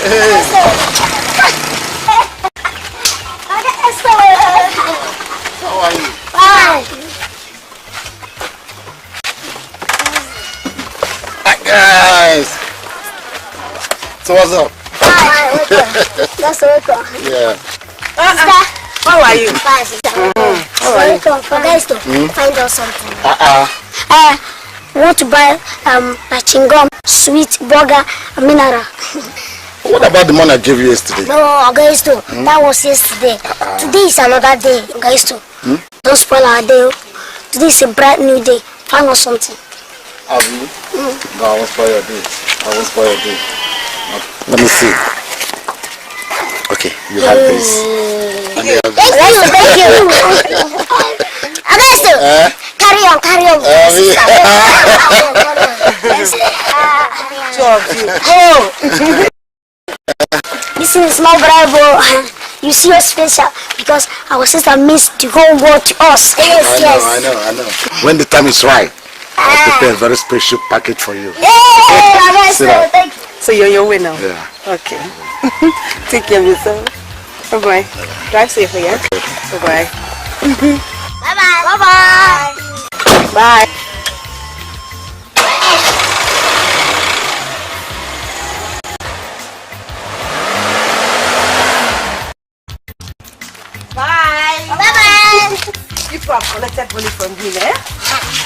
How are you? Fine. Hi guys. So what's up? Hi, welcome. That's welcome. Yeah. Sister. How are you? Fine, sister. How are you? Welcome. For guys to find out something. We want to buy a chewing-gum, sweet, burger, and mineral. What about the money I gave you yesterday? No, guys too. That was yesterday. Today is another day, guys too. Don't spoil our day. Today is a bright new day. Find us something. Have you? No, I won't spoil your day. I won't spoil your day. Let me see. Okay, you have this. And you have this. Thank you. Augusto, carry on. Two of you. Oh! This is small bravo. You see your special because our sister means the whole world to us. Yes, I know. When the time is right, I'll prepare a very special package for you. Augusto, thank you. So you're your way now? Yeah. Okay. Take care of yourself. Bye-bye. Drive safely, yeah? Okay. Bye-bye. Bye-bye. Bye. Bye-bye. People have collected money from you, eh?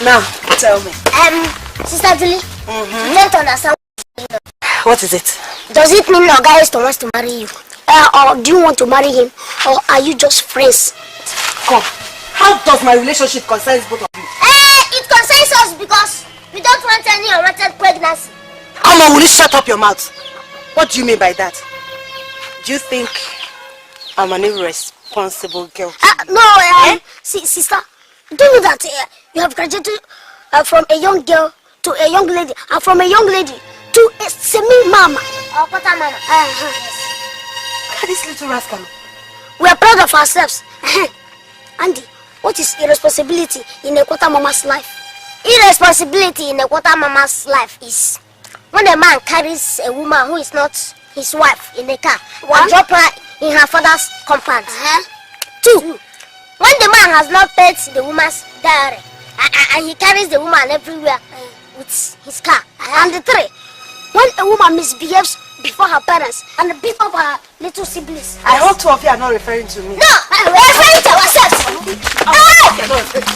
Now, tell me. Sister Julie, you don't understand. What is it? Does it mean Augusto wants to marry you? Or do you want to marry him? Or are you just friends? Come. How does my relationship concern both of you? It concerns us because we don't want any unwanted pregnancy. Amma, will you shut up your mouth? What do you mean by that? Do you think I'm an irresponsible girl? No, see, sister, do you know that you have graduated from a young girl to a young lady, and from a young lady to a semi-mama? Or quarter mama. Look at this little rascal. We are proud of ourselves. Andy, what is irresponsibility in a quarter mama's life? Irresponsibility in a quarter mama's life is when a man carries a woman who is not his wife in a car and drop her in her father's compound. 2, when the man has not paid the woman's dowry and he carries the woman everywhere with his car. And 3, when a woman misbehaves before her parents and beat up her little siblings. I hope 2 of you are not referring to me. No, we're referring to ourselves.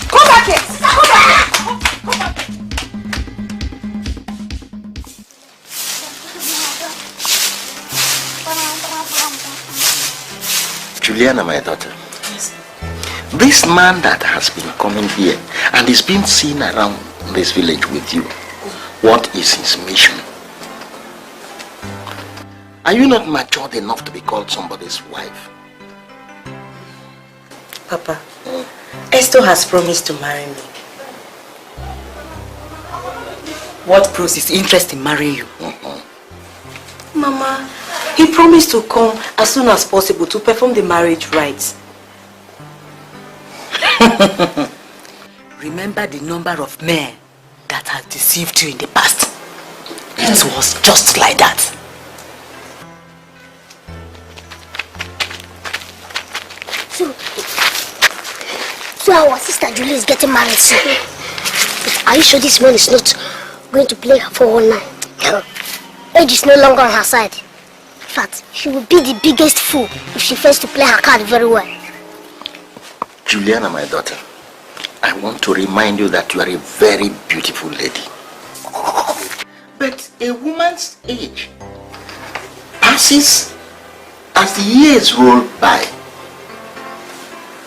Come back here. Come back. Juliana, my daughter. This man that has been coming here and is being seen around this village with you, what is his mission? Are you not matured enough to be called somebody's wife? Papa, Esther has promised to marry me. What proves his interest in marrying you? Mama, he promised to come as soon as possible to perform the marriage rites. Remember the number of men that have deceived you in the past. It was just like that. So our sister Julie is getting married soon. But are you sure this man is not going to play her for all night? Age is no longer on her side. In fact, she will be the biggest fool if she fails to play her card very well. Juliana, my daughter, I want to remind you that you are a very beautiful lady. But a woman's age passes as the years roll by.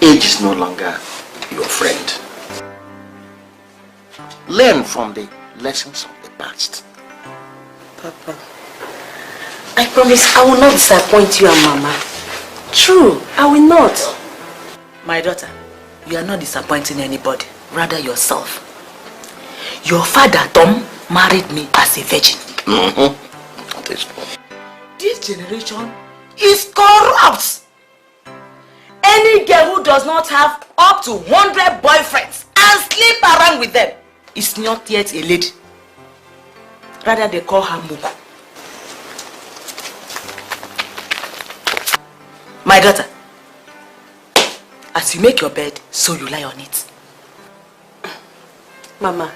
Age is no longer your friend. Learn from the lessons of the past. Papa, I promise I will not disappoint you and Mama. True, I will not. My daughter, you are not disappointing anybody, rather yourself. Your father, Tom, married me as a virgin. This generation is corrupt. Any girl who does not have up to 100 boyfriends and sleep around with them is not yet a lady. Rather, they call her Mugu. My daughter, as you make your bed, so you lie on it. Mama,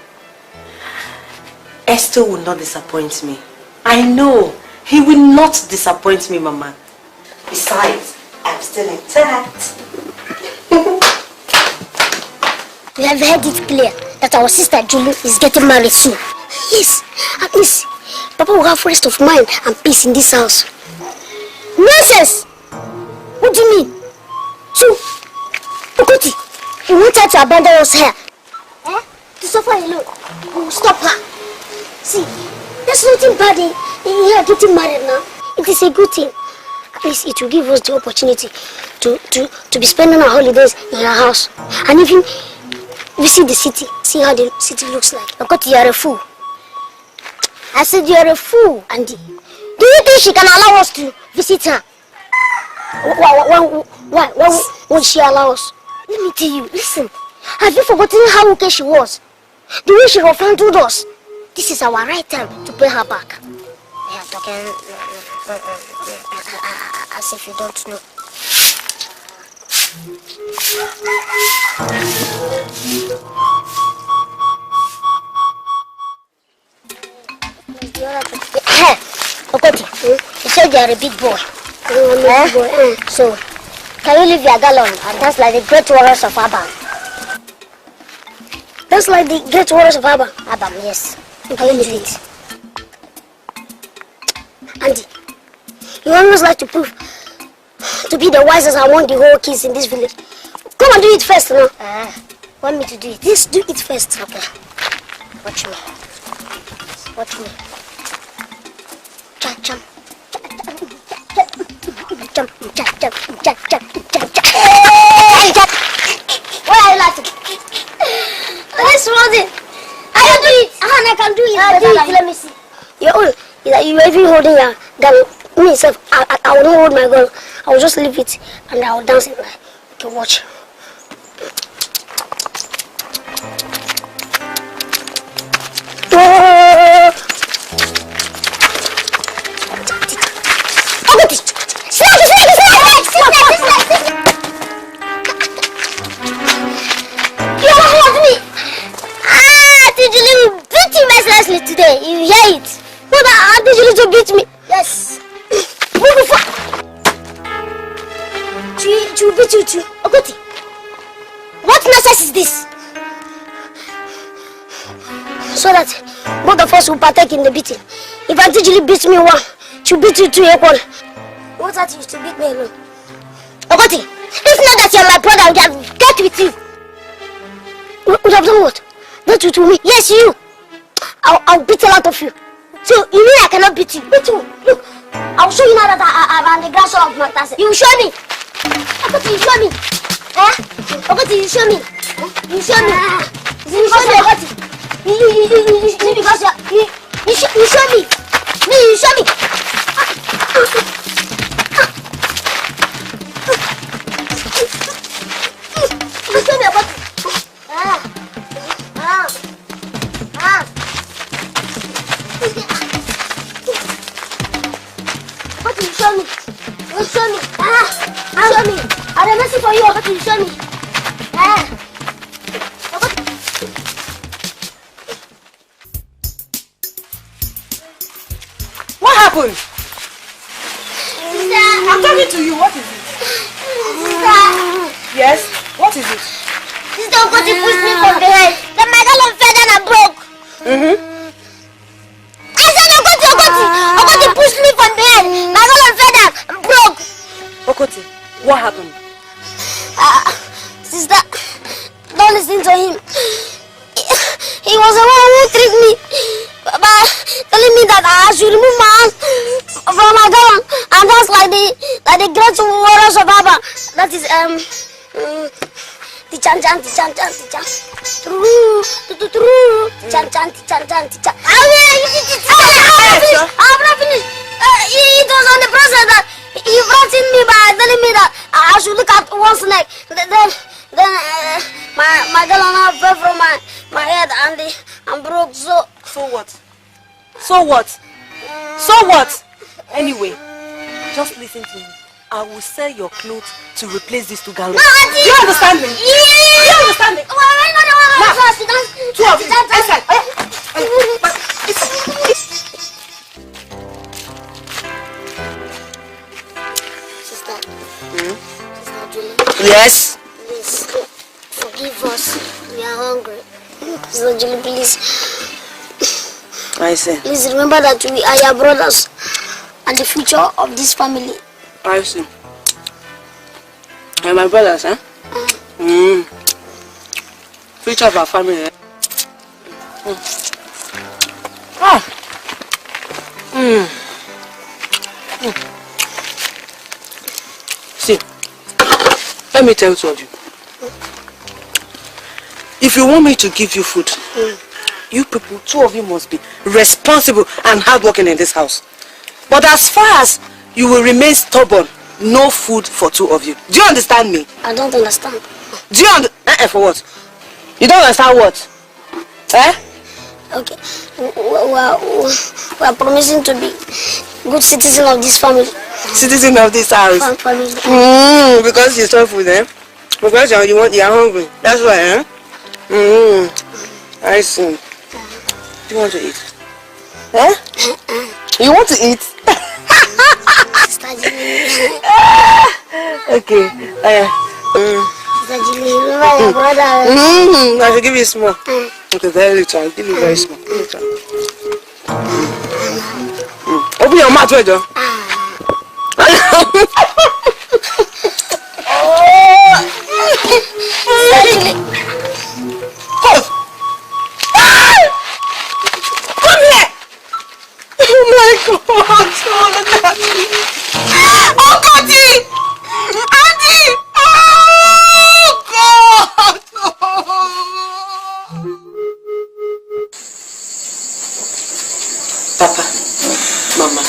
Esther will not disappoint me. I know. He will not disappoint me, Mama. Besides, I'm still intact. We have heard it clear that our sister Julie is getting married soon. Yes, at least Papa will have rest of mind and peace in this house. Nonsense! What do you mean? So, Okoti, you want her to abandon us here? Eh? To suffer alone? We will stop her. See, there's nothing bad in her getting married now. It is a good thing. At least it will give us the opportunity to be spending our holidays in her house. And even visit the city, see how the city looks like. Okoti, you are a fool. I said you are a fool, Andy. Do you think she can allow us to visit her? Why won't she allow us? Let me tell you, listen. Have you forgotten how okay she was? The way she handled us. This is our right time to pay her back. You are talking as if you don't know. Okoti, you said you are a big boy. So, can you leave your gallon and dance like the great warriors of Abba? That's like the great warriors of Abba. Abba, yes. Can you leave it? Andy, you always like to prove to be the wisest among the whole kids in this village. Come and do it first, no? Want me to do it? Yes, do it first. Okay. Watch me. Watch me. Jump. Why are you laughing? Let's run it. I can do it. I can do it. Do it. Let me see. You are even holding your gun. Myself, I will not hold my gun. I will just leave it and I will dance it. Okay, watch. Today, you hear it? What did you to beat me? Yes. She will beat you too. Okoti, what nonsense is this? So that both of us will partake in the beating. If Auntie Julie beats me one, she'll beat you two equal. What that used to beat me alone? Okoti, if not that you're my brother, I would have dealt with you. Would have done what? Dealt with me? Yes, you. I'll beat a lot of you. So, you mean I cannot beat you? Beat you. Look, I'll show you now that I'm the grandson of my cousin. You show me. Okoti, you show me. Okoti, you show me. You show me. You show me, Okoti. You show me. Me, you show me. You show me, Okoti. What you show me? You show me. Show me. I have mercy for you. What you show me? What happened? I'm talking to you. What is it? Yes? What is it? Sister Okoti pushed me from behind. Then my gallon fell down and broke. Okoti pushed me from behind. My gallon fell down and broke. Okoti, what happened? Sister, don't listen to him. He was the one who tricked me by telling me that I should remove my hands from my gallon and dance like the great warriors of Abba. That is the chan. True. Chan. I'm not finished. It was on the process that he brought in me by telling me that I should look at one snake. Then my gallon fell from my head and broke. So what? Anyway, just listen to me. I will sell your clothes to replace these two gallons. No, Auntie! Do you understand me? Yeah! Do you understand me? Two of you, inside. Sister. Sister Julie. Yes? Please, forgive us. We are hungry. Sister Julie, please. I see. Please remember that we are your brothers and the future of this family. I see. You're my brothers, huh? Future of our family, eh? See, let me tell two of you. If you want me to give you food, you people, two of you must be responsible and hardworking in this house. But as far as you will remain stubborn, no food for two of you. Do you understand me? I don't understand. Do you understand? For what? You don't understand what? Eh? Okay. We are promising to be good citizens of this family. Citizen of this house. Family. Because you saw food, eh? Because you are hungry. That's why, eh? I see. Do you want to eat? Eh? You want to eat? Sister Julie. Okay. Sister Julie, remember your brother. I should give you small. Okay, very little. I'll give you very small. Little. Open your mouth, wait, John. Come here! Oh my God! Oh, look at me! Oh, Cody! Auntie! Oh, God! Papa, Mama,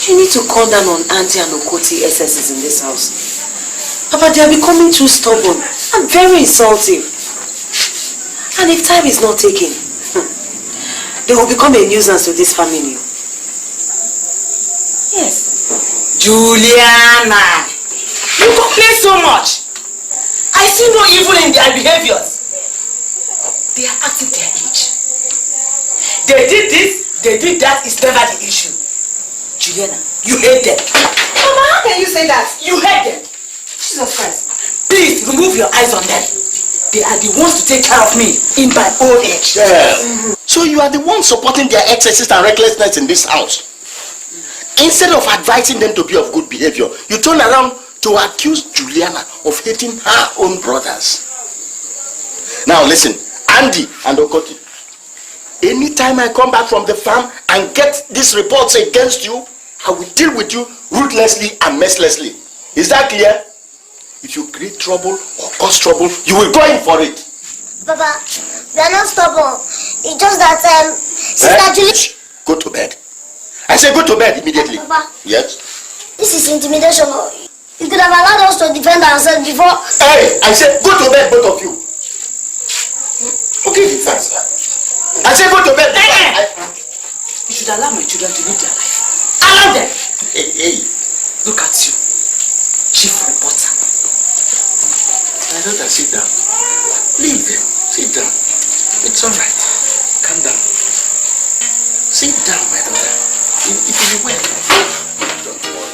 you need to call down on Auntie and Okoti excesses in this house. Papa, they are becoming too stubborn and very insulting. And if time is not taken, they will become a nuisance to this family. Yes. Juliana, you complain so much. I see no evil in their behaviors. They are acting their age. They did this, they did that, is never the issue. Juliana, you hate them. Mama, how can you say that? You hate them. Jesus Christ. Please remove your eyes on them. They are the ones to take care of me in my old age. Yeah. So you are the one supporting their excesses and recklessness in this house. Instead of advising them to be of good behavior, you turn around to accuse Juliana of hating her own brothers. Now listen, Andy and Okoti, anytime I come back from the farm and get these reports against you, I will deal with you ruthlessly and mercilessly. Is that clear? If you create trouble or cause trouble, you will go in for it. Papa, we are not stubborn. It's just that Sister Julie. Go to bed. I say go to bed immediately. Papa. Yes? This is intimidation. You could have allowed us to defend ourselves before. Hey, I said go to bed, both of you. Okay, thanks. I said go to bed. You should allow my children to live their life. Allow them. Hey. Look at you. Chief reporter. My daughter, sit down. Leave them. Sit down. It's all right. Calm down. Sit down, my daughter. It will be well. Don't worry.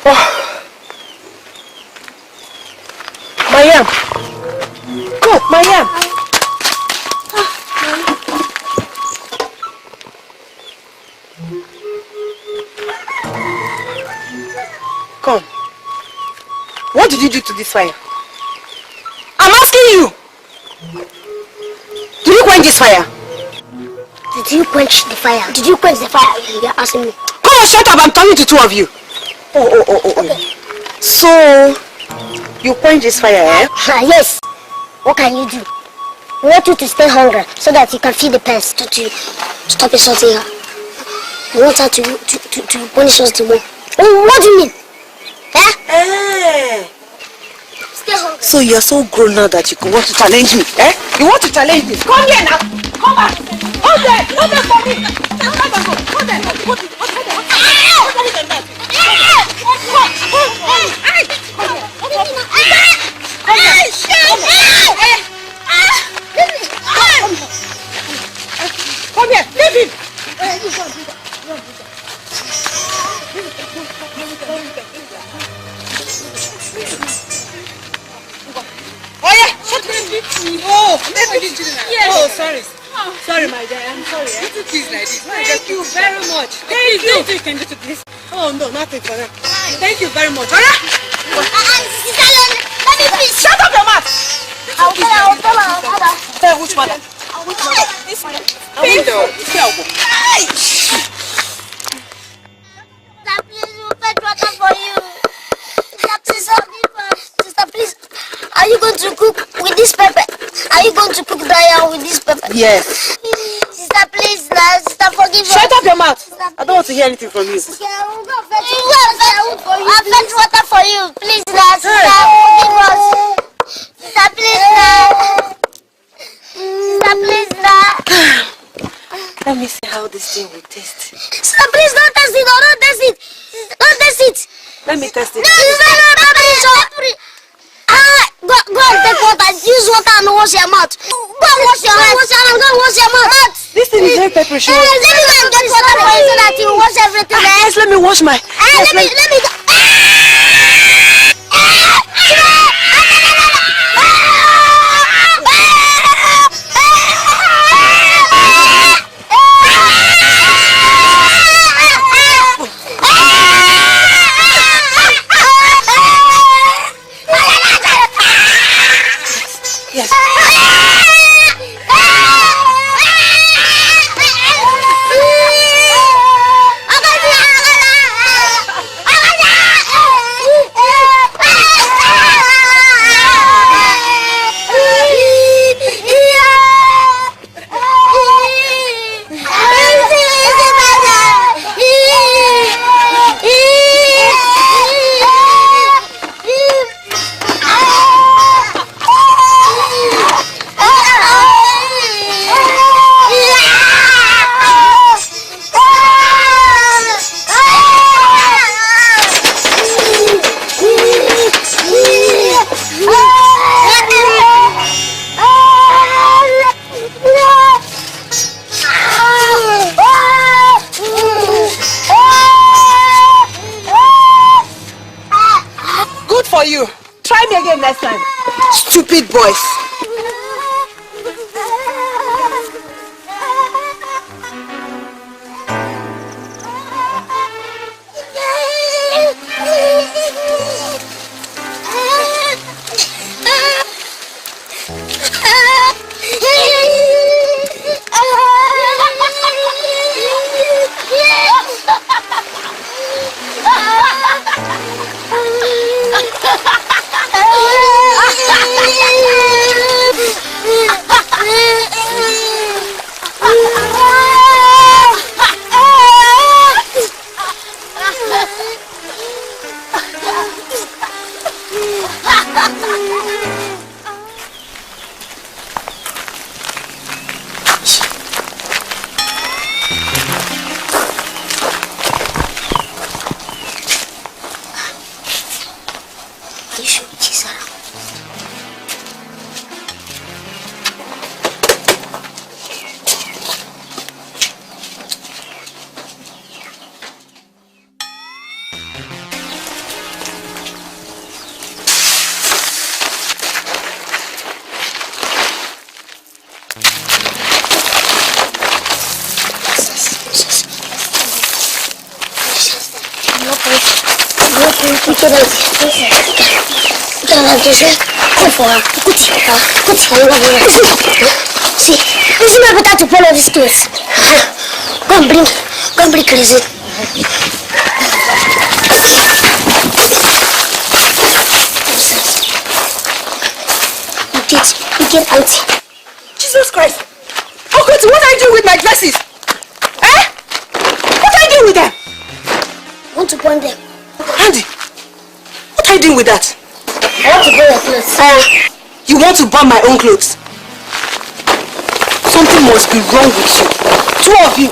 Oh. Mayam. Go, Mayam. Come. What did you do to this fire? I'm asking you. Did you quench this fire? Did you quench the fire? Did you quench the fire? You're asking me. Come on, shut up. I'm talking to two of you. Okay. So, you quench this fire, eh? Yes. What can you do? We want you to stay hungry so that you can feed the pets to stop insulting her. We want her to punish us the way. Oh, what do you mean? Eh? Stay hungry. So you're so grown now that you want to challenge me, eh? You want to challenge me? Come here now. Come back. Hold there. Hold there for me. Hold there. Hold there. Come here, leave him! Oh yeah, shut me! Oh, yes. Oh, sorry. Sorry, my dear, I'm sorry. Please, like this. Thank you very much. Thank you. Nothing you can do to this. Oh no, nothing for that. Thank you very much. Alright? Let me please. Shut up your mouth! I'll tell her. Tell which mother? This one. Window. Sister, please, we'll fetch water for you. Sister, please. Are you going to cook with this pepper? Are you going to cook daya with this pepper? Yes. Sister, please, sister, forgive us. Shut up your mouth. I don't want to hear anything from you. Sister, I'll go fetch water for you. Please, sister, forgive us. Sister, please, Sister, please, Let me see how this thing will taste. Sister, please, don't test it. Don't test it. Don't test it. Let me test it. No, please. Go and take water. Use water and wash your mouth. Go and wash your hands. Go and wash your mouth. This thing is very peppery. Let me go and get water for you so that you wash everything. Yes, let me wash my... Let me go. Yes. For you. Try me again next time. Stupid boys. See, this is my better to follow these clothes. Go and bring crazy. You get auntie. Jesus Christ! Oh God, what are you doing with my dresses? Eh? What are you doing with them? I want to burn them. Andy, what are you doing with that? I want to burn your clothes. You want to burn my own clothes? Something must be wrong with you. Two of you.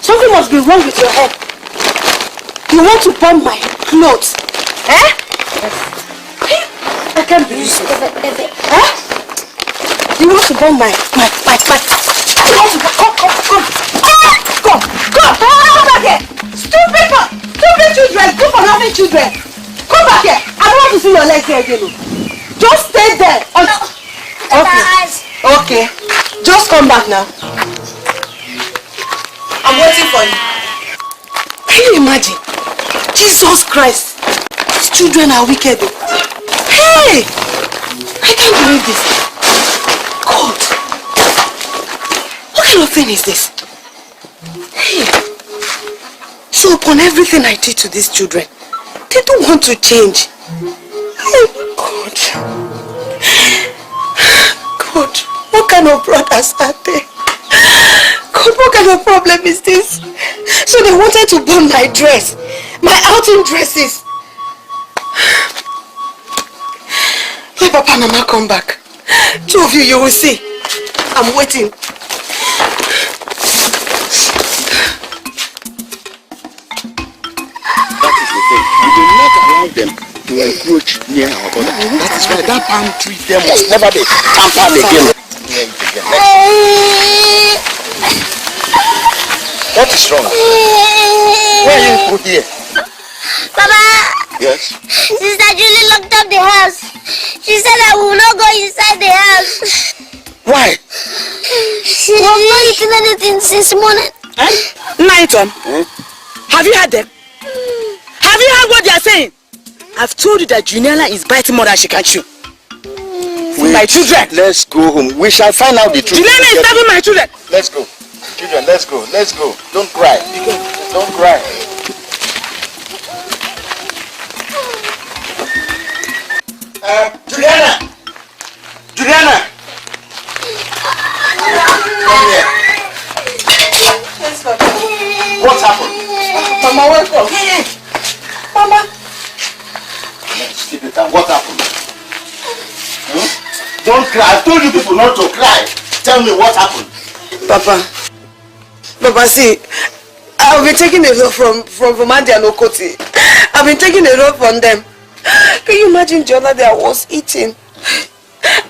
Something must be wrong with your head. You want to burn my clothes? Eh? I can't believe it. Eh? You want to burn my. You want to burn. Come back here. Stupid children. Good for nothing children. Come back here. I don't want to see your legs here again. Just stay there. Okay. Just come back now. I'm waiting for you. Can you imagine? Jesus Christ. These children are wicked. Hey! I can't believe this. God. What kind of thing is this? Hey. So upon everything I did to these children, they don't want to change. Oh God. God, what kind of brothers are they? God, what kind of problem is this? So they wanted to burn my dress, my outing dresses. Let Papa and Mama come back. Two of you will see. I'm waiting. That is the thing. We do not allow them to encroach near our border. That is why that palm tree there must never be tampered again. What is wrong? Why are you put here? Papa! Yes? Sister Julie locked up the house. She said I will not go inside the house. Why? She has not eaten anything since morning. Nighton, have you heard them? Have you heard what they are saying? I've told you that Juniala is biting more than she can chew. My children. Let's go home. We shall find out the truth. Juniala is stabbing my children. Let's go. Children, let's go. Let's go. Don't cry. Don't cry. Juliana! Juliana! Come here. Yes, Papa. What happened? Mama, welcome. Mama. Keep it down. What happened? Don't cry. I told you people not to cry. Tell me what happened. Papa, see, I've been taking a lot from Andy and Okoti. I've been taking a lot from them. Can you imagine the other day I was eating?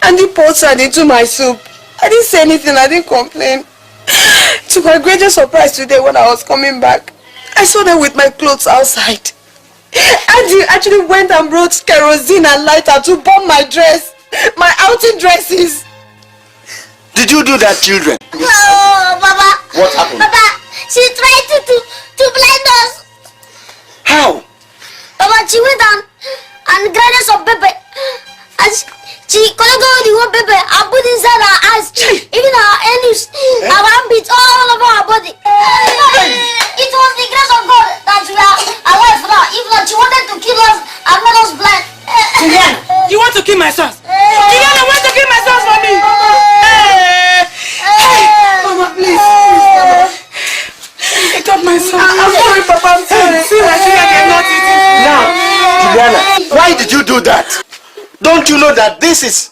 And he poured sand into my soup. I didn't say anything, I didn't complain. To my greatest surprise today when I was coming back, I saw them with my clothes outside. And he actually went and brought kerosene and lighter to burn my dress. My outing dresses. Did you do that, children? Oh, Papa. What happened? Papa, she tried to blind us. How? Papa, she went and grabbed some pepper. And she collected all the whole pepper and put inside her eyes. Even her anus, our armpits, all over her body. It was the grace of God that we are alive now. If not, she wanted to kill us and make us blind. Juliana, you want to kill my sons? Juliana, want to kill my sons for me? Hey, Mama, please, Mama. Pick up my son. I'm sorry, Papa, I'm sorry. See, I think I cannot eat it. Now, Juliana, why did you do that? Don't you know that this is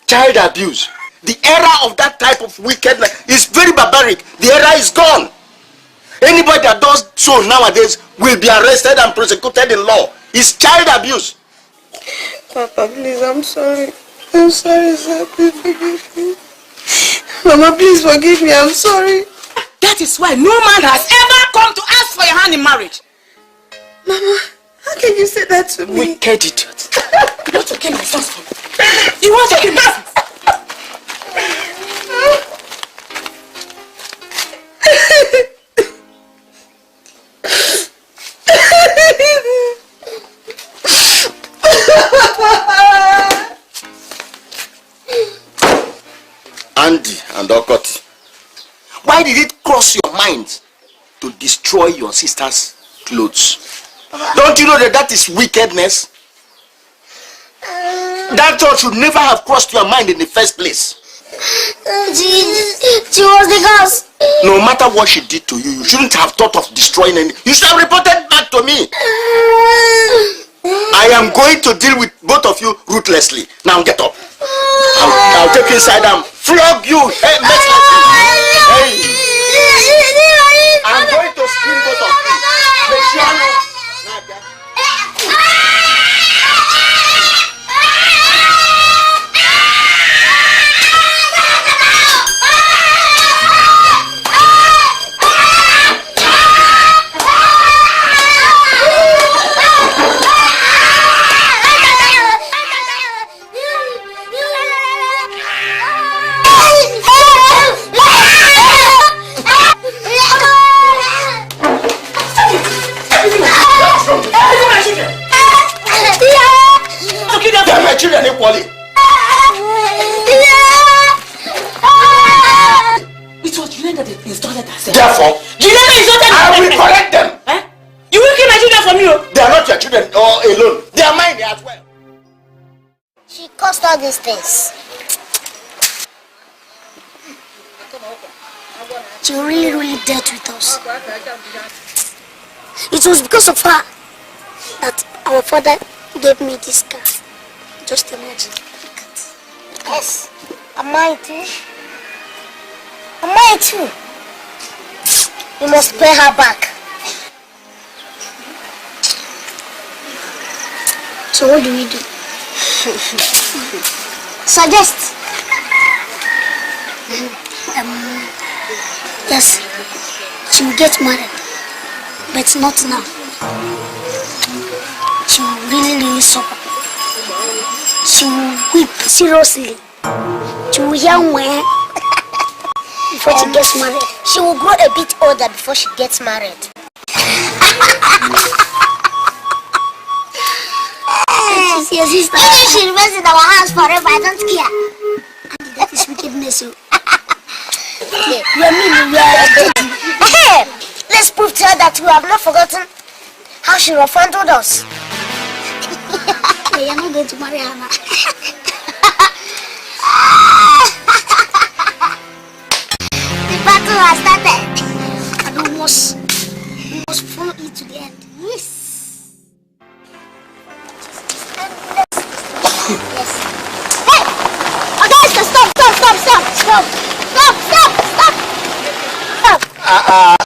child abuse? The era of that type of wickedness is very barbaric. The era is gone. Anybody that does so nowadays will be arrested and prosecuted in law. It's child abuse. Papa, please, I'm sorry. I'm sorry, sir. Please forgive me. Mama, please forgive me. I'm sorry. That is why no man has ever come to ask for your hand in marriage. Mama, how can you say that to me? Wicked idiot. You want to kill my sons for me? You want to kill my sons? And Okot, why did it cross your mind to destroy your sister's clothes? Don't you know that that is wickedness? That thought should never have crossed your mind in the first place. She was the cause. No matter what she did to you, you shouldn't have thought of destroying any. You should have reported back to me. I am going to deal with both of you ruthlessly. Now get up. I'll take you inside and flog you. Hey, hey. I'm going to scream both of you. Children equally. It was Julian that insulted herself. Therefore, Julian insulted herself. I will correct them. Eh? You will keep my children from you. They are not your children alone. They are mine as well. She caused all these things. She really dealt with us. It was because of her that our father gave me this car. Just imagine. Yes, am I too? Am I too? You must pay her back. So what do we do? Suggest. Yes, she will get married, but not now. She will really suffer. She will weep seriously. She will young when before she gets married. She will grow a bit older before she gets married. She's your sister. Even if she remains in our house forever, I don't care. And that is wickedness. Okay, we are mean, we are dirty. Let's prove to her that we have not forgotten how she refunded us. You are not going to marry her now. The battle has started. And we must follow it to the end. Yes. Yes. Hey! Okay, stop!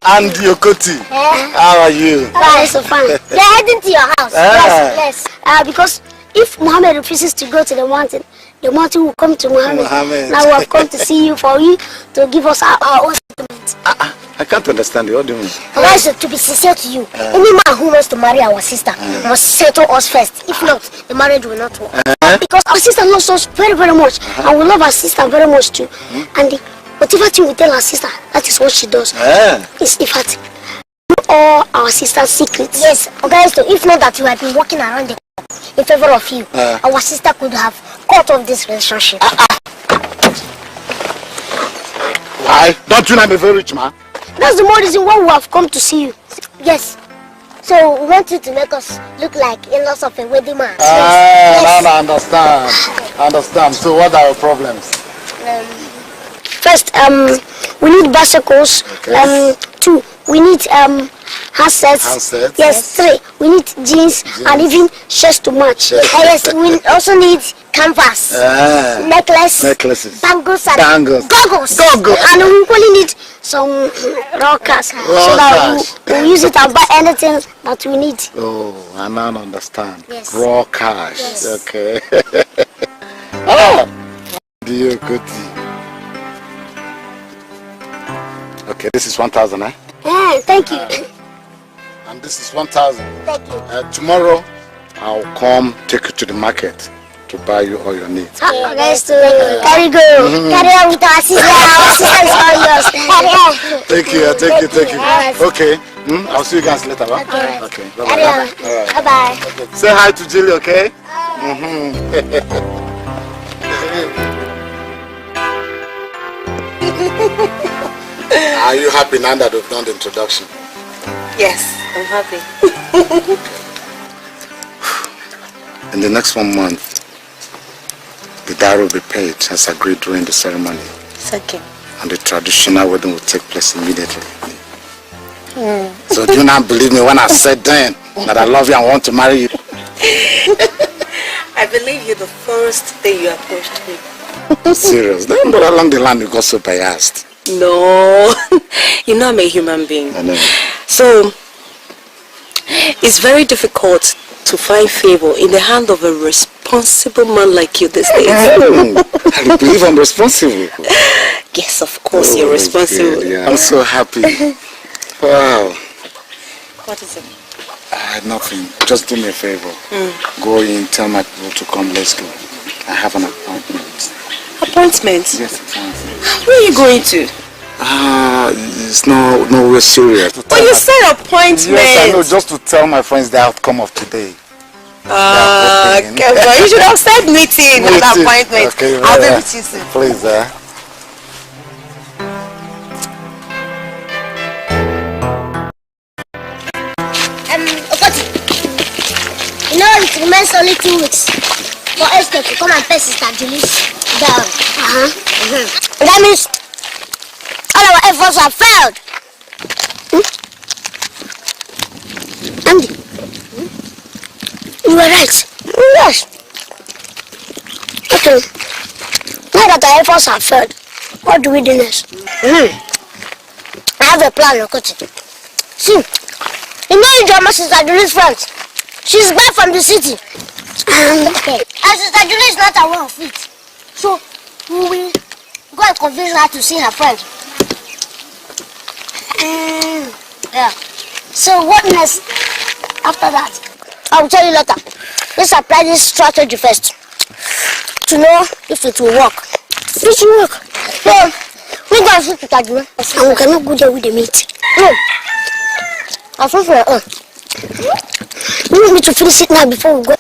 And Yokoti, how are you? That is so fun. They're heading to your house. Yes. Because if Muhammad refuses to go to the mountain will come to Muhammad. Now we have come to see you for you to give us our own settlement. I can't understand you. What do you mean? Guys, to be sincere to you, any man who wants to marry our sister must settle us first. If not, the marriage will not work. Because our sister loves us very, very much. And we love our sister very much too. And whatever thing we tell our sister, that is what she does. It's in fact all our sister's secrets. Yes, guys, if not that you have been walking around the in favor of you, our sister could have cut off this relationship. Why? Don't you know I'm a very rich man? That's the more reason why we have come to see you. Yes. So we want you to make us look like in-laws of a wedding man. Yes. Now I understand. So what are your problems? First, we need bicycles. Okay. 2, we need handsets. Yes. 3, we need jeans and even shirts to match. Yes, we also need canvas, necklaces, bangles, and goggles. And we equally need some rockers so that we use it and buy anything that we need. Oh, I now understand. Yes. Rockers. Yes. Okay. Oh, dear goodie. Okay, this is 1,000, eh? Thank you. And this is 1,000. Thank you. Tomorrow, I'll come take you to the market to buy you all your needs. Okay, so carry on with our sister. Our sister is all yours. Carry on. Thank you. Okay, I'll see you guys later, right? Okay. Bye-bye. Bye-bye. Say hi to Jilly, okay? Are you happy now that we've done the introduction? Yes, I'm happy. In the next 1 month, the dowry will be paid as agreed during the ceremony. It's okay. And the traditional wedding will take place immediately. So do you not believe me when I said then that I love you and want to marry you? I believe you the first day you approached me. Serious? Then but along the line you got so biased. No, you know I'm a human being. I know. So, it's very difficult to find favor in the hand of a responsible man like you these days. I believe I'm responsible. Yes, of course you're responsible. Yeah, I'm so happy. Wow. What is it? Nothing. Just do me a favor. Go in, tell my people to come, let's go. I have an appointment. Appointment? Yes, appointment. Where are you going to? It's no serious. Oh, you said appointment. Yes, I know, just to tell my friends the outcome of today. Okay, but you should have said meeting, not appointment. Okay, I'll be with you soon. Please, Okoti, you know it remains only 2 weeks for Esther to come and pay Sister Julie's down. That means all our efforts have failed. Andy, you were right. Yes. Okay. Now that our efforts have failed, what do we do next? I have a plan, Okoti. See, you know Ijoma, Sister Julie's friends. She's back from the city. And Sister Julie is not aware of it. So, we will go and convince her to see her friend. Yeah. So, what next after that? I will tell you later. Let's apply this strategy first to know if it will work. It will work. So, we go and see Sister Julie. And we cannot go there with the meat. No. I'll for her. You want me to finish it now before we go?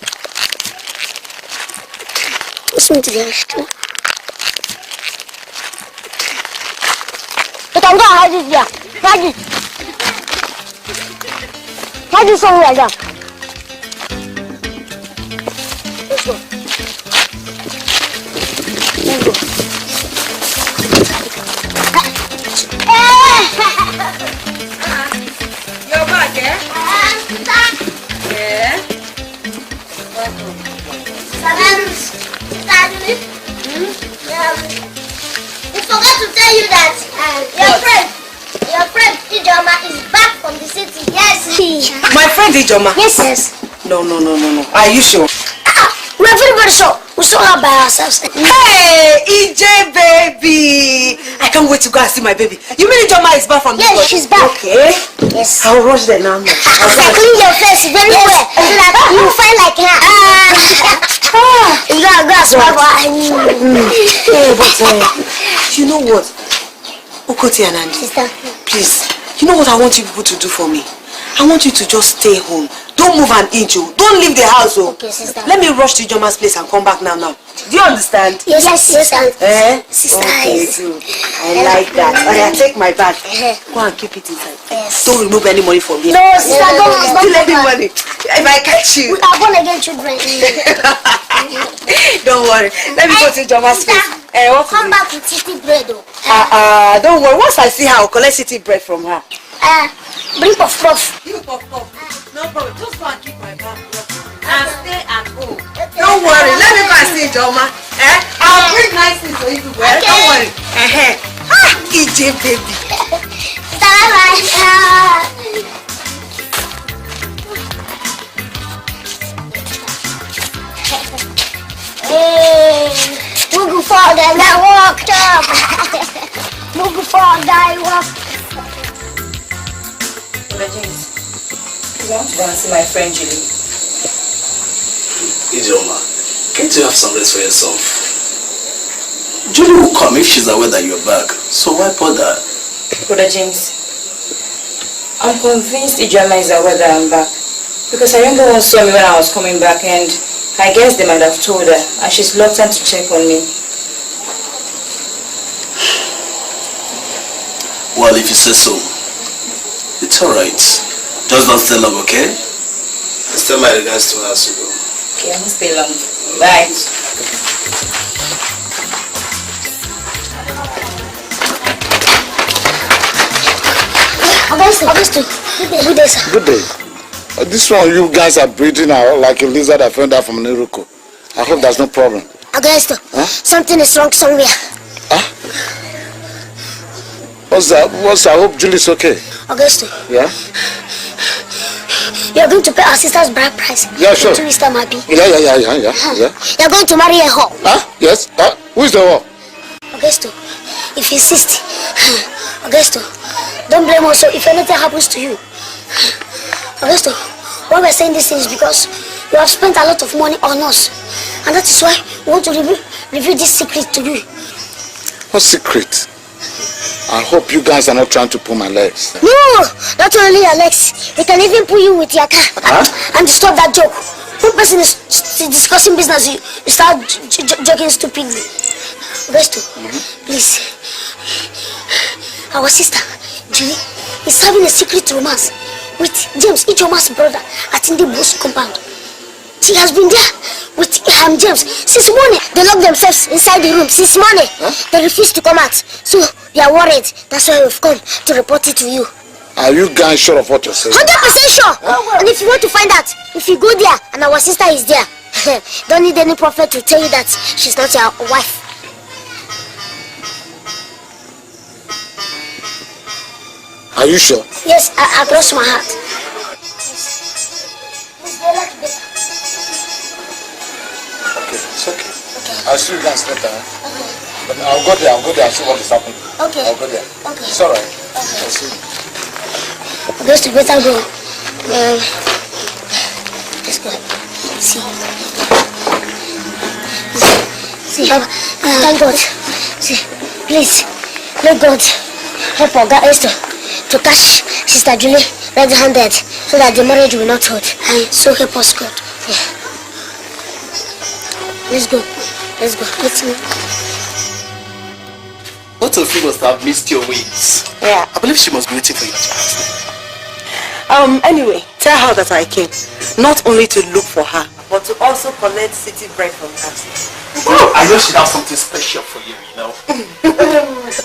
Let's meet the restaurant. But I'm gonna hide it there. Hide it. Hide it somewhere there. Let's go. Let's go. You're back, eh? Yeah? We forgot to tell you that your friend Ijoma is back from the city. Yes. My friend Ijoma? Yes. No. Are you sure? We're very sure. We saw her by ourselves. Hey, EJ baby! I can't wait to go and see my baby. You mean Ijoma is back from the Yes, she's back. Okay. Yes. I'll rush there now. I'll clean your face very well so that you will find like her. You gotta go and swap her. Yeah, but you know what? Okoti and Andy, Sister. please. You know what I want you people to do for me? I want you to just stay home. Don't move an inch. Don't leave the house. Okay, sister. Let me rush to Ijoma's place and come back now. Do you understand? Yes, sister. Sister. Okay, good. I like that. Okay, take my bag. Go and keep it inside. Yes. Don't remove any money from here. No, sister, don't Still any money. If I catch you. We are born again children. Don't worry. Let me go to Ijoma's place. Come back with city bread. Don't worry. Once I see her, I'll collect city bread from her. Bring puff. You puff. No problem. Just go and keep my bag and stay at home. Okay. Don't worry. Let me go and see Ijoma. I'll bring nice things for you to wear. Okay. Don't worry. EJ baby. Bye. Move forward and I walked up. Move forward and I walked. James, I want to go and see my friend Julie. Ijoma, can't you have some rest for yourself? Julie will come if she's aware that you're back. So why bother? Brother James, I'm convinced Ijoma is aware that I'm back. Because I remember one saw me when I was coming back and I guess they might have told her and she's reluctant to check on me. Well, if you say so, it's alright. Just don't stay long, okay? Let's tell my regards to her as you go. Okay, I won't stay long. Bye. Augusto. Good day, sir. Good day. This one, you guys are breathing out like a lizard I found out from Neruko. I hope there's no problem. Augusto, huh? Something is wrong somewhere. Huh? What's that? I hope Julie's okay. Augusto. Yeah? You're going to pay our sister's bride price. Yeah, sure. To Mr. Mabi. Yeah. You're going to marry a whore. Huh? Yes. Who is the whore? Augusto, if you insist. Augusto, don't blame us if anything happens to you. Augusto, why we're saying this thing is because you have spent a lot of money on us. And that is why we want to reveal this secret to you. What secret? I hope you guys are not trying to pull my legs. No, not only your legs. We can even pull you with your car. Huh? And stop that joke. One person is discussing business, you start joking stupidly. Augusto, please. Our sister, Julie, is having a secret romance with James, Ichoma's brother, at Indibo's compound. She has been there with James since morning. They lock themselves inside the room since morning. Huh? They refuse to come out. So they are worried. That's why we've come to report it to you. Are you guys sure of what you're saying? 100% sure. And if you want to find out, if you go there and our sister is there, don't need any prophet to tell you that she's not your wife. Are you sure? Yes, I cross my heart. Okay, it's okay. I'll see you guys later. But I'll go there and see what is happening. Okay. I'll go there. Okay. It's alright. Okay. I'll see you. Augusto, better go. Let's go. See, thank God. See, please, let God help Augusto to catch Sister Julie red-handed so that the marriage will not hold. And so help us God. Yeah. Let's go. Let's go. Both of you must have missed your wings. Yeah. I believe she must be waiting for you to ask. Anyway, tell her that I came. Not only to look for her, but to also collect city bread from her. I know she'd have something special for you, you know.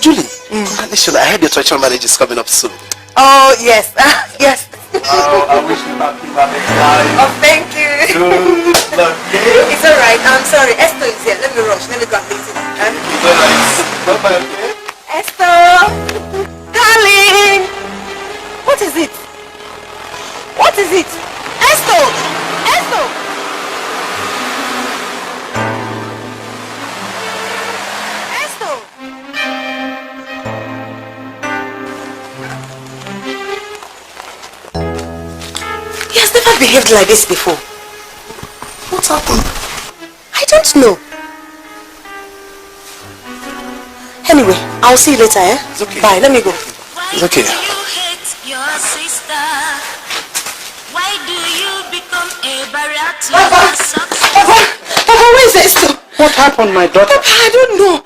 Julie, congratulations. I heard your traditional marriage is coming up soon. Oh, yes. Yes. Oh, I wish you happy marriage life. Oh, thank you. Good luck, yeah? It's alright. I'm sorry. Esther is here. Let me rush. Let me go and meet him. It's alright. Bye-bye, okay? Esther! Darling! What is it? What is it? Esther! Esther! Esther! He has never behaved like this before. What happened? I don't know. Anyway, I'll see you later, eh? It's okay. Bye, let me go. It's okay. Why do you become a barrier to your success? Papa, where is Esther? What happened, my daughter? Papa, I don't know.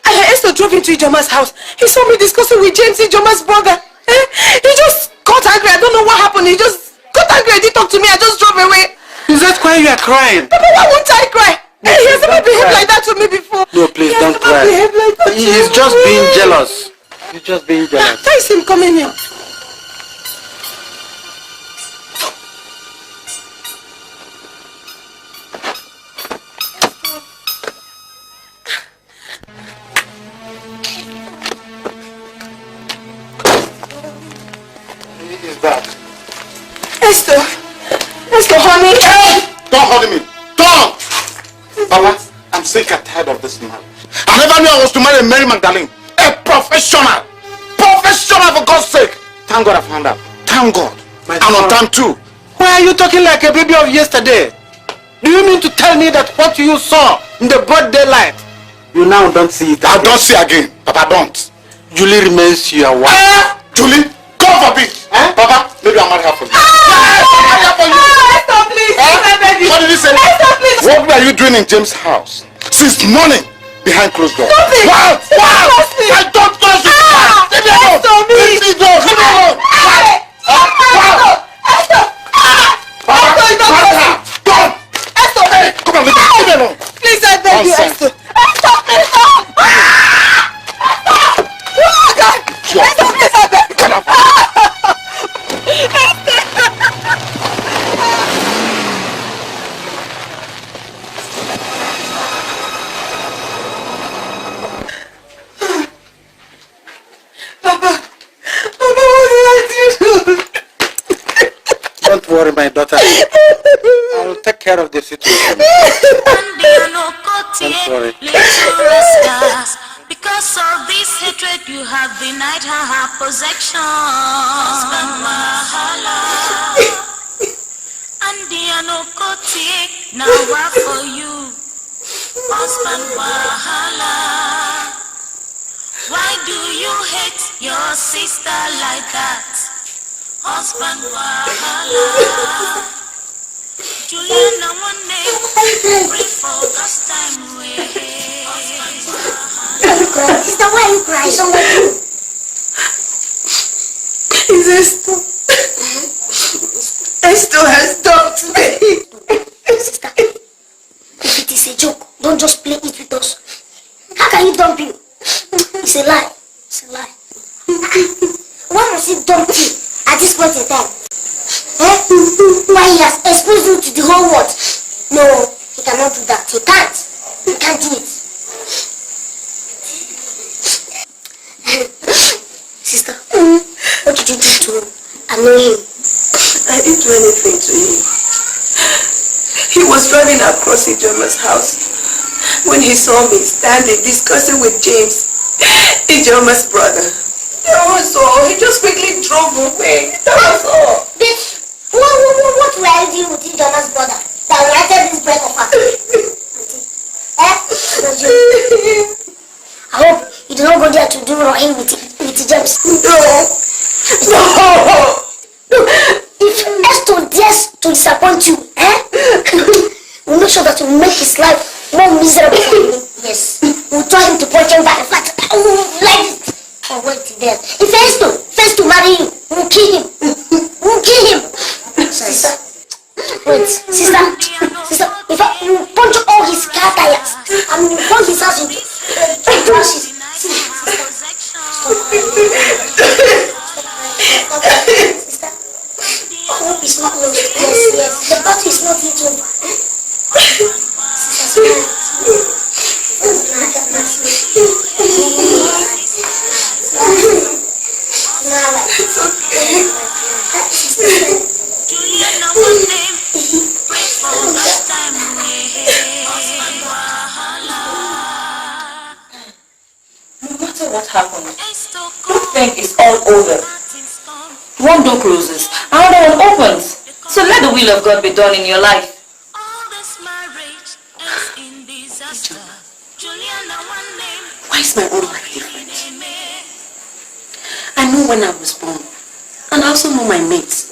Esther drove into Ijoma's house. He saw me discussing with James, Ijoma's brother. He just got angry. I don't know what happened. He just got angry. He didn't talk to me. I just drove away. Is that why you are crying? Papa, why won't I cry? No, he has never behaved cry. like that to me before. No, please don't cry. He's just being jealous. He's just being jealous. Why is him coming here? Esther, honey. Hey! Don't hold me. Don't! Papa, I'm sick and tired of this man. I never knew I was to marry Mary Magdalene. A professional. Professional, for God's sake. Thank God I found out. Thank God. And on time too. Why are you talking like a baby of yesterday? Do you mean to tell me that what you saw in the broad daylight, you now don't see it again? I don't see again. Papa, don't. Julie remains your wife. Julie? God forbid. Papa, maybe I'll marry her for you. Esther, please. What did you say? Esther, please. What were you doing in James' house since morning behind closed doors? Stop it. What? Stop it. I don't trust you. Leave me alone. Esther, me. the door! Leave me alone! Come on, leave me alone! Please, I beg you, Esther. Esther, please, no! Oh, God! Esther, please, I beg you! Get up! Don't worry, my daughter. I'll take care of the situation. Don't worry. Because of this hatred, you have denied her possession. Now what for you? Husband wahala. Why do you hate your sister like that? Husband wahala. Juliana one name, pray for God's time away. Husband wahala. Sister, why are you crying? Is Esther? Esther has dumped me. Sister, if it is a joke, don't just play it with us. How can you dump him? It's a lie. It's a lie. Why must he dump you at this point in time? Why he has exposed you to the whole world? No, he cannot do that. He can't. He can't do it. Sister, what did you do to annoy him? I didn't do anything to him. He was driving across Ijeoma's house when he saw me standing discussing with James, Ijeoma's brother. That was all. He just quickly drove away. That was all. Bitch, what were you doing with Ijeoma's brother that wanted this breath of her? I hope you do not go there to do Rahim with James. No! If Esther dares to disappoint you, we'll make sure that we make his life more miserable for him. Yes. We'll tell him to punch him back. In fact, like it. Oh, wait there. If Esther fails to marry him, we'll kill him. We'll kill him. Sister. Wait, sister. In fact, we'll punch all his car tires and we'll punch his house into trashes. Sister. I hope it's not lost. Yes. The battle is not yet over. It's okay. Juliana one name, pray for God's time away. No matter what happens, don't think it's all over. One door closes, another one opens. So let the will of God be done in your life. All this marriage ends in disaster. Juliana one name, Why is my own life different? I know when I was born, and I also know my mates.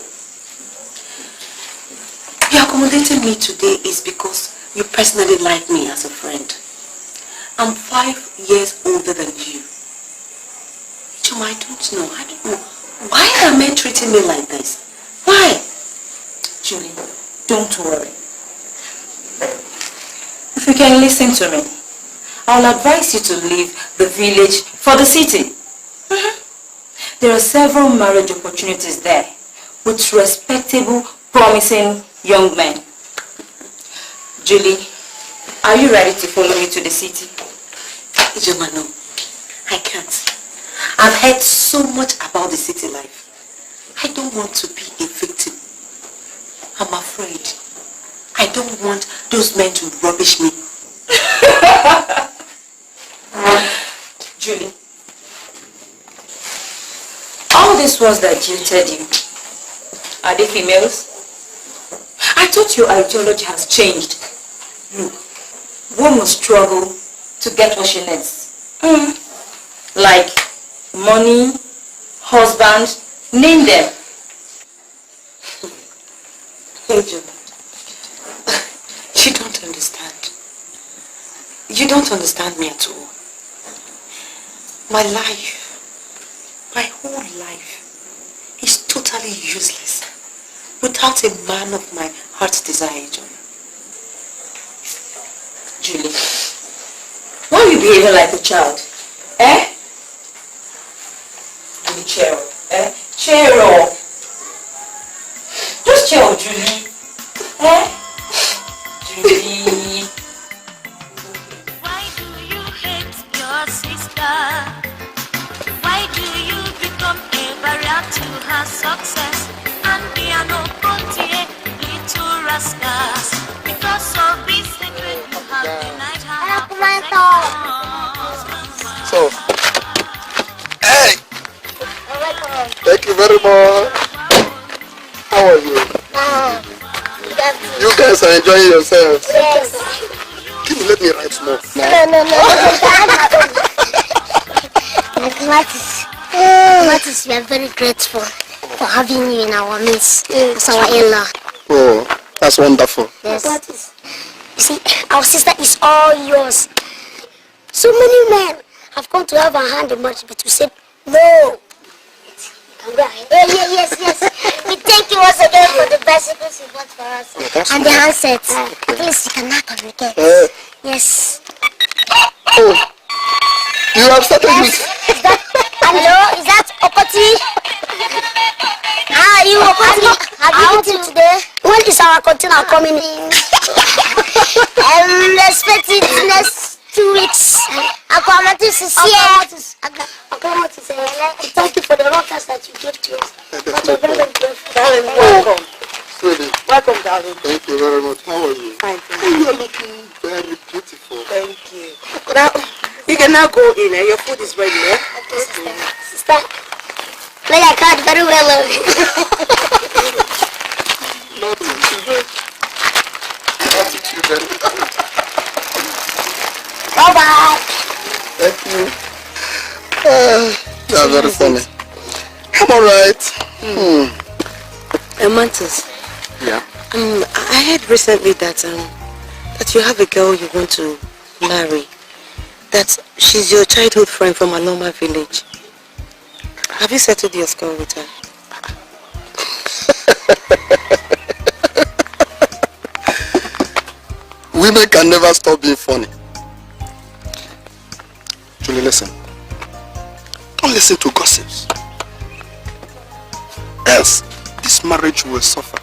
You accommodating me today is because you personally like me as a friend. I'm 5 years older than you. Chuma, I don't know. Why are men treating me like this? Why? Julie, don't worry. If you can listen to me, I'll advise you to leave the village for the city. There are several marriage opportunities there with respectable, promising young men. Julie, are you ready to follow me to the city? Ijoma, no. I can't. I've heard so much about the city life. I don't want to be a victim. I'm afraid. I don't want those men to rubbish me. Julie, all these ones that jilted you, are they females? I thought your ideology has changed. Look, one must struggle to get what she needs. Like money, husband, name them. Angel, you don't understand. You don't understand me at all. My life, My whole life is totally useless without a man of my heart's desire, John. Julie, why are you behaving like a child? Eh? Julie, cheer up. Eh? Cheer up. Just cheer up, Julie. Eh? Julie. Why do you hate your sister? Why do you become a barrier to her success? And be an opportunity, little rascals. Because of this secret you have denied her. So, hey! Thank you very much. How are you? You guys are enjoying yourselves. Yes. Let me write more. No. Matis, we are very grateful for having you in our midst as our in-law. Oh, that's wonderful. Yes. You see, our sister is all yours. So many men have come to have a hand in marriage, but we said no. Yes. We thank you once again for the bicycles you bought for us. And the handsets. At least you can now communicate. Yes. Oh, you have started with... Hello, is that Okoti? How are you, Okoti? Have you eaten today? When is our container coming in? Expect it next 2 weeks. Aquamatis is here. Aquamatis, thank you for the rockers that you gave to us. Darling, welcome. Sweetie, Welcome, darling. thank you very much. How are you? Fine, Oh, you are looking very beautiful. Thank you. Now, you can now go in. Your food is ready, eh? Okay, sister. Play your card very well. Not the children. Bye-bye. Thank you. That's very funny. I'm alright. Mantis. Yeah. I heard recently that you have a girl you want to marry. That she's your childhood friend from Aloma village. Have you settled your score with her? Women can never stop being funny. Julie, listen. Don't listen to gossips. Else, this marriage will suffer.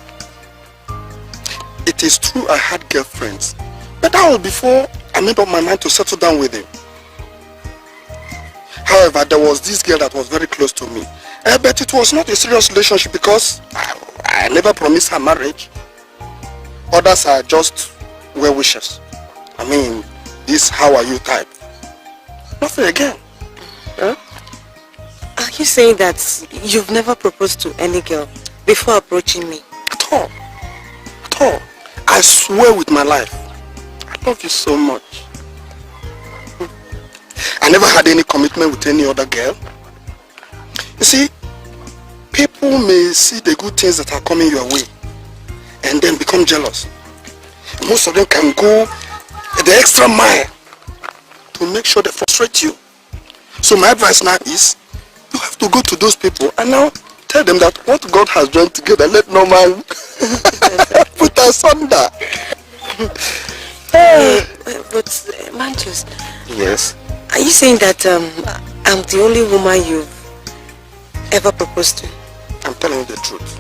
It is true I had girlfriends, but that was before I made up my mind to settle down with him. However, there was this girl that was very close to me. But it was not a serious relationship because I never promised her marriage. Others are just well wishes. I mean, this how are you type. Nothing again. Huh? Are you saying that you've never proposed to any girl before approaching me? At all. At all. I swear with my life. I love you so much. I never had any commitment with any other girl. You see, people may see the good things that are coming your way and then become jealous. Most of them can go the extra mile to make sure they frustrate you. So my advice now is, you have to go to those people and now tell them that what God has joined together, let no man put asunder. But Manchus, Yes. are you saying that I'm the only woman you've ever proposed to? I'm telling you the truth.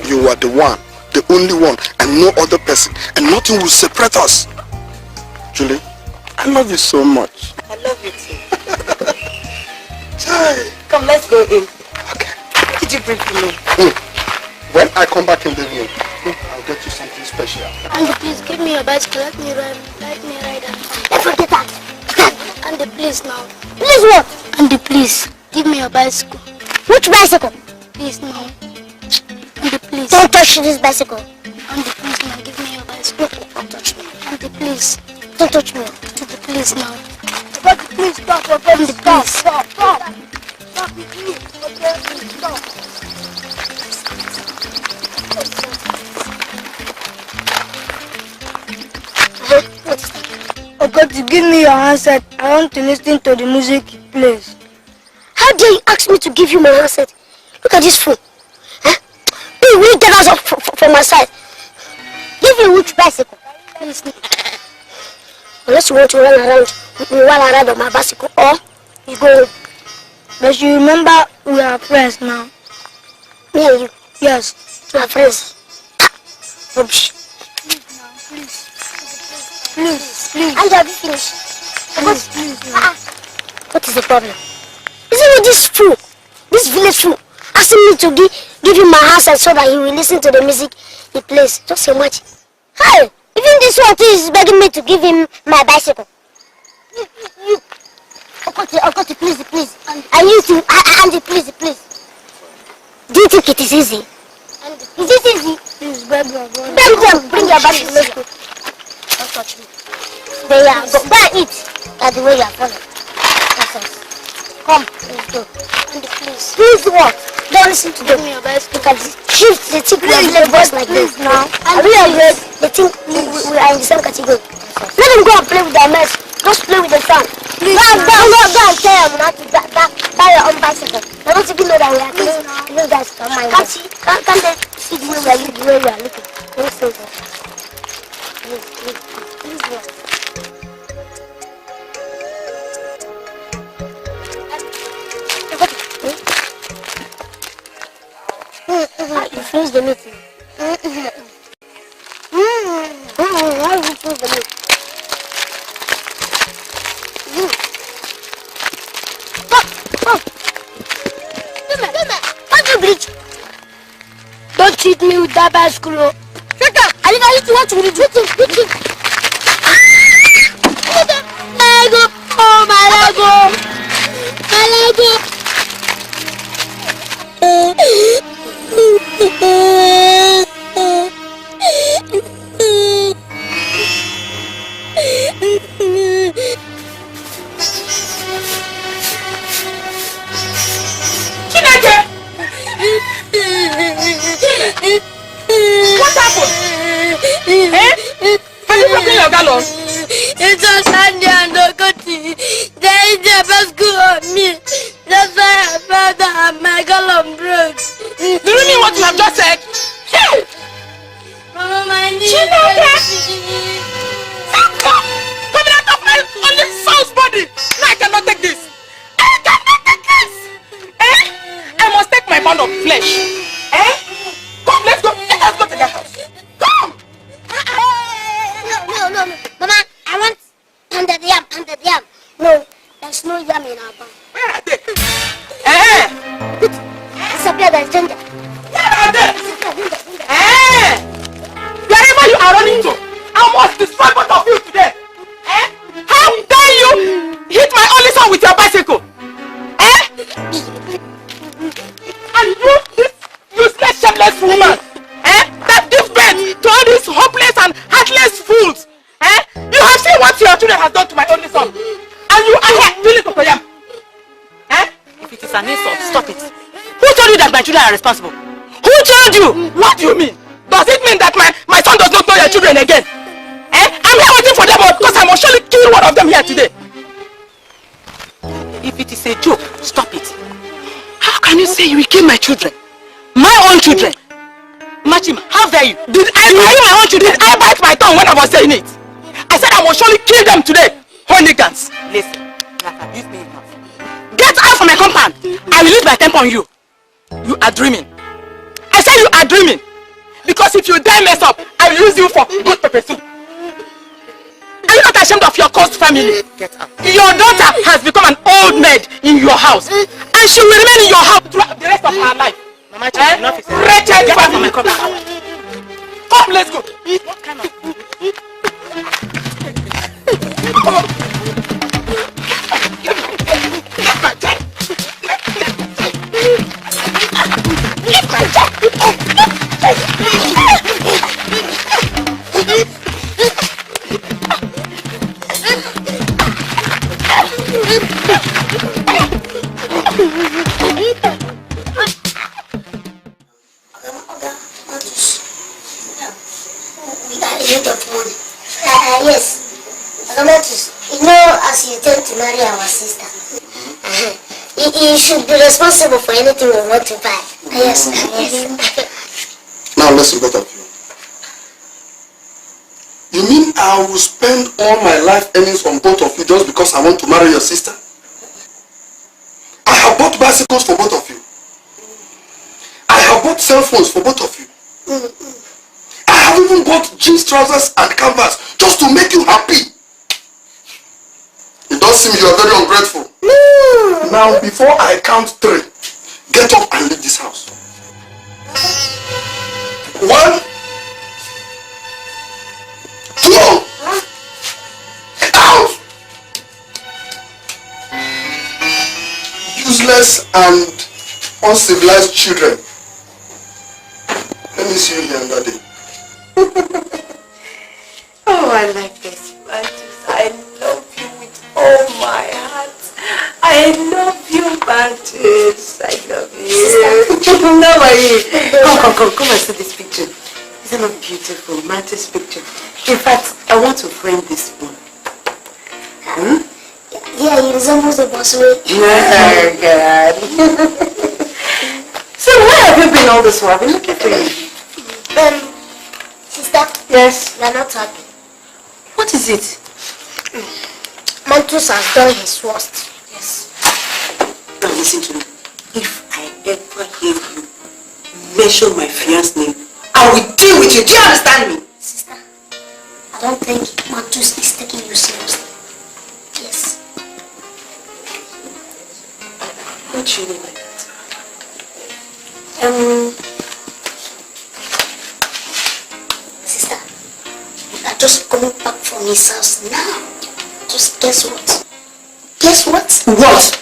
You are the one, the only one, and no other person, and nothing will separate us. Julie, I love you so much. I love you too. Chai. Come, let's go in. Okay. What did you bring for me? When I come back in the room, I'll get you something special. Andy, please give me your bicycle. Let me ride that. Let's forget that. Andy, please now. Please what? Andy, please give me your bicycle. Which bicycle? Please now. Andy, please. Don't touch this bicycle. Andy, please now. Give me your bicycle. Don't touch me. Andy, please. Don't touch me. Andy, please now. Andy, please stop. Andy, please stop. Stop it, please. Okay, please stop. Oh God, give me your handset. I want to listen to the music, please. How dare you ask me to give you my handset? Look at this fool. Huh? Hey, will you get us off from my side? Give me which bicycle? Unless you want to run around while I ride on my bicycle, or you go home. But you remember we are friends now. Me and you? Yes. We are friends. Rubbish. Please. And have you finished? Please. What is the problem? Isn't it this fool, this village fool, asking me to give him my handset so that he will listen to the music he plays? Just so much. Hey, even this one too is begging me to give him my bicycle. You. Okoti, please. And you too, Andy, please. Do you think it is easy? Is it easy? Please, beg your brother. Bring your bicycle, let's go. Don't touch me. There you are, go and eat. That's the way you are falling. Come, let's go. Andy, please. Please what? Don't listen to them. Look at this. Shift, they think we are village boys like this. Now, are we afraid? They think we are in the same category. Let them go and play with their mess. Just play with the fan. Go and tell them not to buy your own bicycle. They don't even know that we are clean. You guys don't mind. Can't they see the way we are looking? Don't say that. Please what? You finish the meeting. How do you finish the meeting? Don't you bleach? Don't cheat me with that bicycle. Shut up! I think I used to watch with you. Lego! Oh, my Lego! My Lego! What happened? Have you broken your gallon? It's a Sunday and Okoti. There is a bicycle on me. That's why I found that my gallon broke. Do you mean what you have just said? Hey! Mama, my knee. Coming out of my only son's body! No, I cannot take this! I must take my pound of flesh. Come, let's go to the house. Come! No. Mama, I want pounded yam. No, there's no yam in our barn. Where are they? Disappear, there's danger. Where are they? Wherever you are running to, I must destroy both of you today. How dare you hit my only son with your bicycle? And you, this useless, shameless woman, that gives birth to all these hopeless and heartless fools. You have seen what your children have done to my only son, and you are here feeling cocoyam. If it is an insult, stop it. Who told you that my children are responsible? Who told you? What do you mean? Does it mean that my son does not know your children again? I'm here waiting for them because I must surely kill one of them here today. If it is a joke, stop it. How can you say you will kill my children? My own children? Machima, how dare you? Did I bite my tongue when I was saying it? I said I must surely kill them today. Hooligans. Listen, you have abused me enough. Get out from my compound. I will lose my temper on you. You are dreaming. I said you are dreaming. Because if you dare mess up, I will use you for good pepper soup. Are you not ashamed of your cursed family? Get out. Your daughter has become an old maid in your house. And she will remain in your house throughout the rest of her life. Mama, enough is enough. Wretched, get out from my compound. Come, let's go. What kind of... Come on. Get my check. Get my check. Yes, Sabotage, you know, as you tend to marry our sister, You should be responsible for anything we want to buy. Yes, yes. Now listen, both of you. You mean I will spend all my life earnings on both of you just because I want to marry your sister? I have bought bicycles for both of you. I have bought cell phones for both of you. I have even bought jeans, trousers and canvas just to make you happy. It does seem you are very ungrateful. Now before I count 3, get up and leave this house. 1, 2, out! Useless and uncivilized children. Let me see you here on that day. Oh, I like this. I love you with all my heart. I love you, Mantis. I love you. No, Marie. Come and see this picture. Isn't it beautiful? Mantis picture. In fact, I want to frame this one. Yeah, he resembles the boss way. Oh, God. So where have you been all this while? I've been looking for you. Sister? Yes? You are not happy. What is it? Mantus has done his worst. Yes. Now listen to me. If I ever hear you mention my fiance's name, I will deal with you. Do you understand me? Sister, I don't think Mantus is taking you seriously. Yes. What do you mean by that? Sister, we are just coming back from his house now. Just guess what? Guess what? What?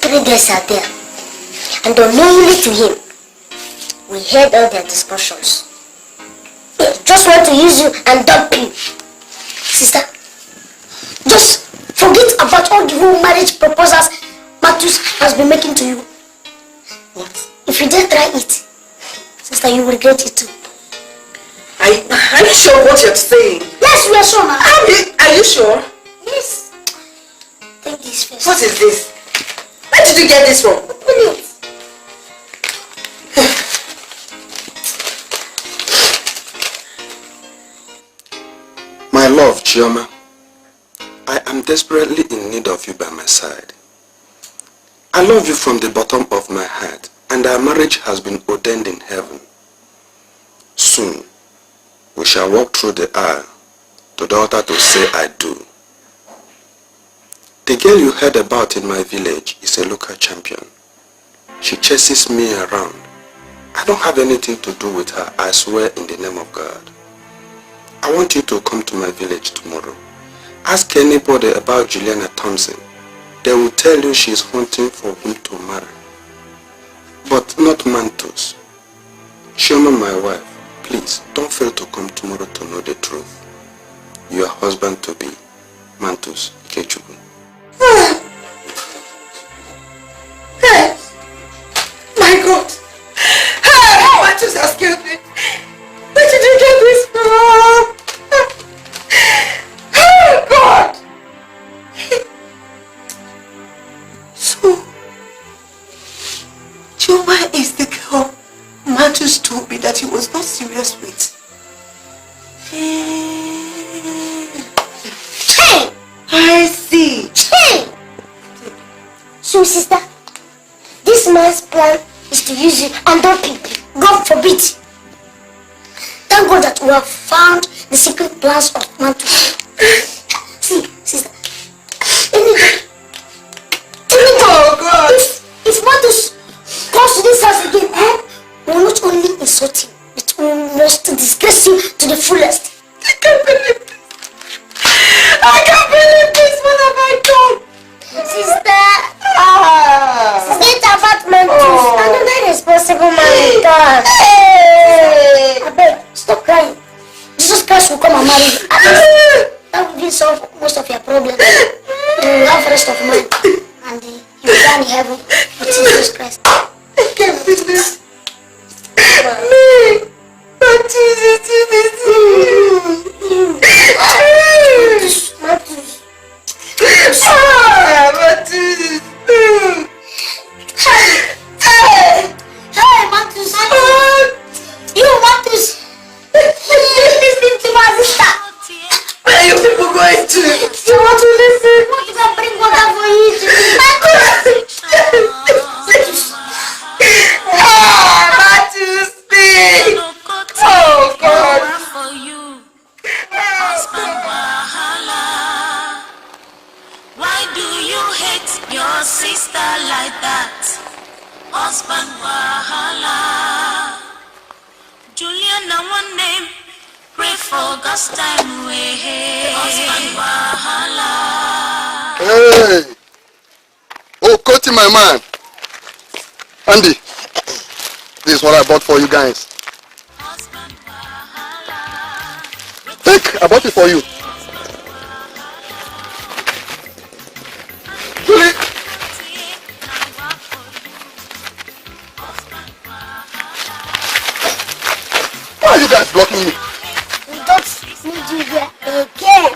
3 guys are there. And unknowingly to him, we heard all their discussions. They just want to use you and dump you. Sister, just forget about all the whole marriage proposals Matus has been making to you. What? If you dare try it, sister, you will regret it too. Are you sure what you're saying? Yes, we are sure, ma'am. Are you sure? Yes. Take this first. What is this? Where did you get this from? Open it. My love, Chioma, I am desperately in need of you by my side. I love you from the bottom of my heart, and our marriage has been ordained in heaven. Soon, we shall walk through the aisle to the altar to say I do. The girl you heard about in my village is a local champion. She chases me around. I don't have anything to do with her, I swear in the name of God. I want you to come to my village tomorrow. Ask anybody about Juliana Thompson. They will tell you she is hunting for whom to marry. But not Mantus. Chioma, my wife, please don't fail to come tomorrow to know the truth. Your husband to be, Mantus Ikechukwu. Hey! My God! Hey! Mantus has killed me! Where did you get this from? Oh God! So, Chioma is the girl Mantus told me that he was not serious with. Hey! I see. Hey! So, sister, this man's plan is to use you and dump people. God forbid. Thank God that we have found the secret plans of Mantus. See, sister, Oh God! if Mantus comes to this house again, we will not only insult him, but we must disgrace him to the fullest. I can't believe this. I can't believe this. What have I done? Sister, forget about Mantus. I'm not a responsible man. God. Hey! I beg, stop crying. Jesus Christ will come and marry you. That will be solve most of your problems. You will have rest of mind. And you will die in heaven with Jesus Christ. I can't believe this. Me! Mantus is in it. Mantus. Mantus is one name. Pray for God's time way. Husband wahala. Hey! Oh, Koti, my man. Andy, this is what I bought for you guys. Take, I bought it for you. Julie! Why are you guys blocking me? We don't need you here again.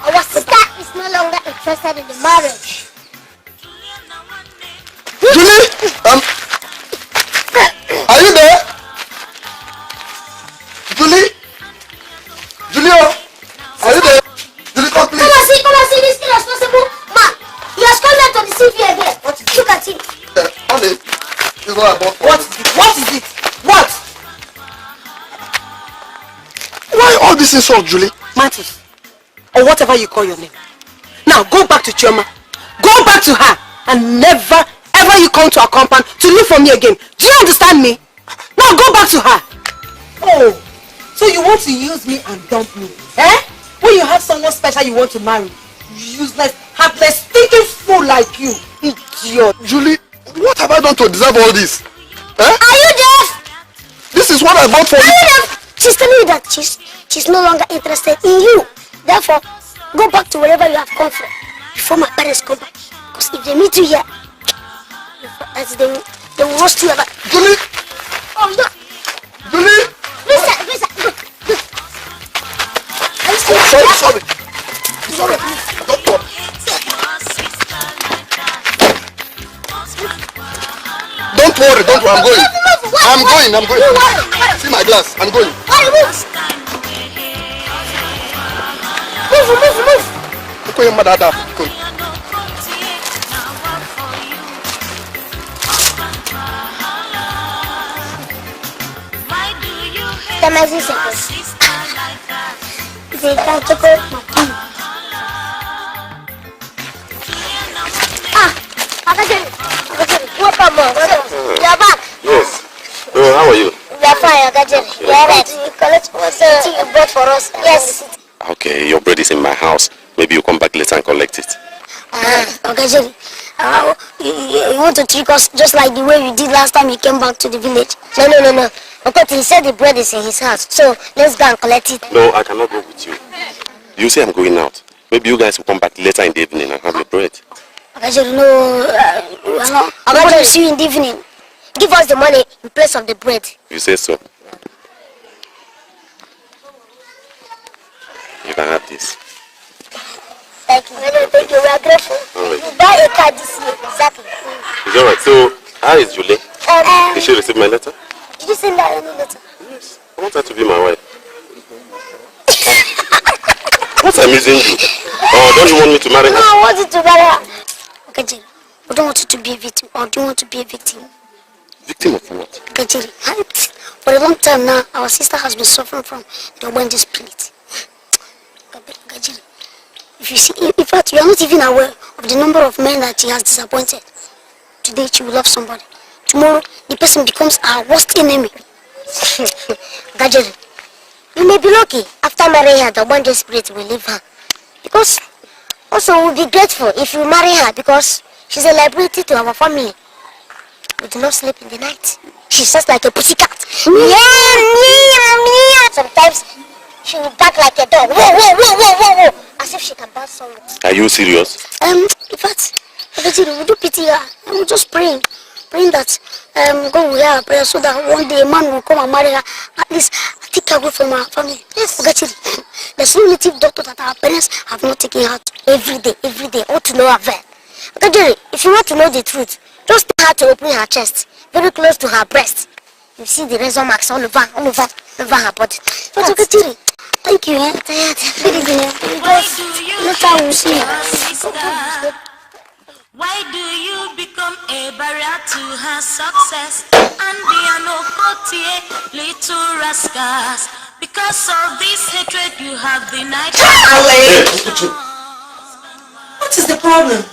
Our sister is no longer interested in the marriage. Julie! Are you there? Julie? Julio? Are you there? Julie, come please. Come and see this irresponsible man. He has come here to deceive you again. Look at him. Honey, this is what I bought for What you. is it? What is it? What? Why all this insult, Julie? Mantis, or whatever you call your name. Now go back to Chioma. Go back to her and never ever you come to our compound to look for me again. Do you understand me? Now go back to her. Oh, so you want to use me and dump me? Eh? When you have someone special you want to marry. Useless, heartless, stinking fool like you. Idiot. Julie, what have I done to deserve all this? Eh? Are you deaf? This is what I bought for Are you. you deaf? She's telling you that she's no longer interested in you. Therefore, go back to wherever you have come from before my parents come back. Because if they meet you here, they will roast you ever. Julie! Oh, no. Julie! Listen. Look. Are you Oh, serious? sorry. Don't worry. Don't worry, I'm going. I'm going. See my glass, I'm going. Move. Okay, your mother, go. Welcome, you are back. Yes. How are you? We are fine, Ogajeri. You are right. You collect what you bought for us. Yes. Okay, your bread is in my house. Maybe you come back later and collect it. Ogajeri, you want to trick us just like the way you did last time you came back to the village? No. Okoti, he said the bread is in his house, so let's go and collect it. No, I cannot go with you. You say I'm going out. Maybe you guys will come back later in the evening and have your bread. Ogajeri, no. Ogajeri will see you in the evening. Give us the money in place of the bread. You say so. You can have this. Thank you. Thank you. We are grateful. Alright. You buy a car this year. Exactly. It's alright. So, how is Julie? Did she receive my letter? Did you send her any letter? Yes. I want her to be my wife. What's amusing you? Oh, don't you want me to marry her? No, I want you to marry her. Okay, Jerry. We don't want you to be a victim. Or do you want to be a victim? Victim of what? Okay, Jerry. For a long time now, our sister has been suffering from the Wendy spirit. Okay, Jerry. If you see, in fact, you are not even aware of the number of men that she has disappointed. Today, she will love somebody. Tomorrow, the person becomes our worst enemy. Gajeri, you may be lucky. After marrying her, the Wendy spirit will leave her. Because, also, we'll be grateful if you marry her because she's a liability to our family. We do not sleep in the night. She's just like a pussycat. Sometimes she will bark like a dog. Whoa. As if she can bounce somewhere. Are you serious? In fact, we do pity her and we just praying that God will hear our prayer so that one day a man will come and marry her. At least take her away from our family. Yes, there's no native doctor that our parents have not taken her to. Every day, all to no avail. Okay, if you want to know the truth, just tell her to open her chest, very close to her breast. You see the razor marks all over her body. But okay, thank you. Good evening. Later we'll see you. Why do you become a barrier to her success? And they are no little rascals. Because of this hatred you have denied. What is the problem?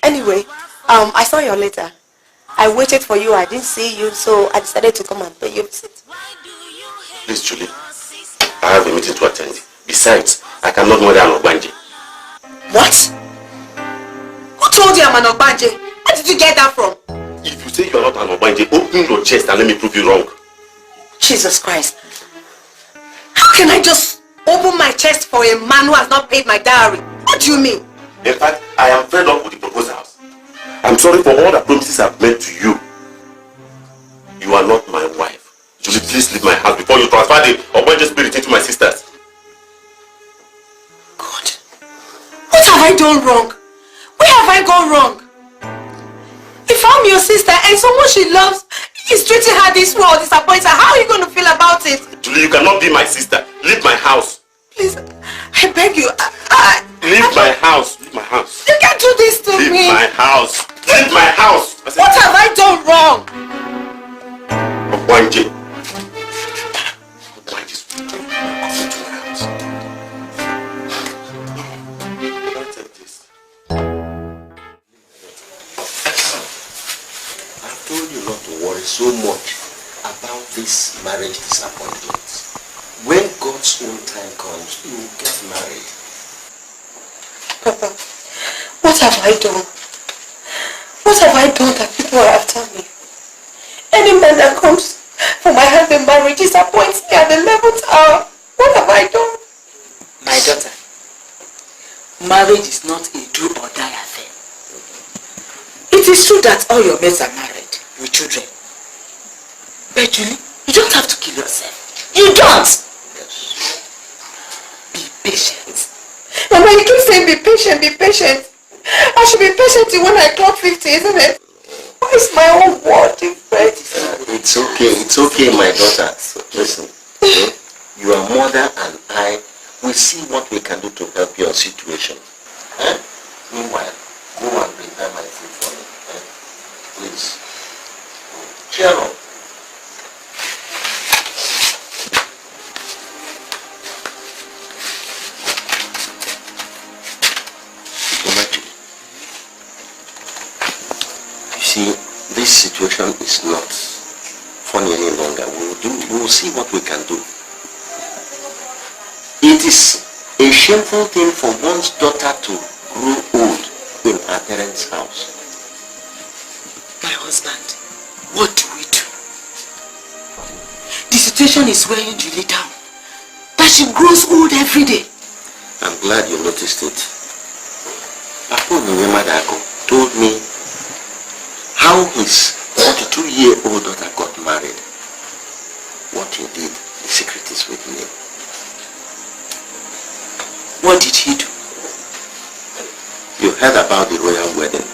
Anyway, I saw your letter. I waited for you. I didn't see you, so I decided to come and pay you a visit. Please, Julie. I have a meeting to attend. Besides, I cannot murder an Ogbanje. What? Who told you I'm an Ogbanje? Where did you get that from? If you say you are not an Ogbanje, open your chest and let me prove you wrong. Jesus Christ. How can I just open my chest for a man who has not paid my dowry? What do you mean? In fact, I am fed up with the proposals. I'm sorry for all the promises I've made to you. You are not my wife. Julie, please leave my house before you transfer the Ogbanje spirit into my sisters. God, what have I done wrong? Where have I gone wrong? If I'm your sister and someone she loves is treating her this way or disappoints her, how are you going to feel about it? Julie, you cannot be my sister. Leave my house. Please, I beg you. Leave my house. Leave my house. You can't do this to me. Leave my house. Leave my house. What have I done wrong? Ogbanje. So much about this marriage disappointment. When God's own time comes, you will get married. Papa, what have I done? What have I done that people are after me? Any man that comes for my hand in marriage disappoints me at the 11th hour. What have I done? My daughter, marriage is not a do or die affair. It is true that all your mates are married with children. But Julie, you don't have to kill yourself. You don't! Yes. Be patient. Mama, you keep saying be patient, be patient. I should be patient till when I clock 50, isn't it? Why is my own word different? It's okay, my daughter. Listen, you are mother and I will see what we can do to help your situation. Meanwhile, go and prepare my food for me. Please. Cheer up. See, this situation is not funny any longer. We will see what we can do. It is a shameful thing for one's daughter to grow old in her parents' house. My husband, what do we do? The situation is weighing Julie down. That she grows old every day. I'm glad you noticed it. Papa Madako told me how his 42-year-old daughter got married. What he did, the secret is with me. What did he do? You heard about the royal wedding.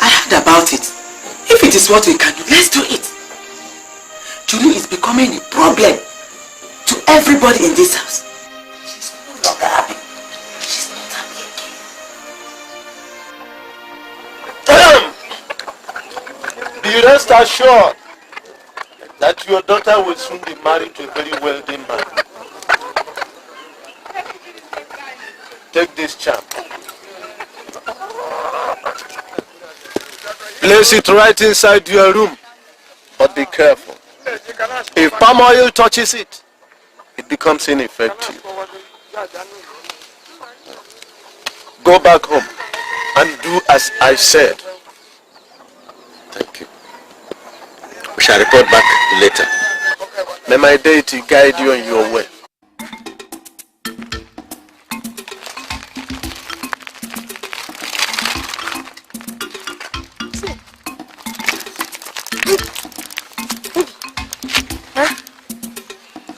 I heard about it. If it is what we can do, let's do it. Julie is becoming a problem to everybody in this house. She's no longer happy. She's not happy again. Be rest assured that your daughter will soon be married to a very wealthy man. Take this charm. Place it right inside your room, but be careful. If palm oil touches it, it becomes ineffective. Go back home and do as I said. Thank you. We shall report back later. May my deity guide you on your way.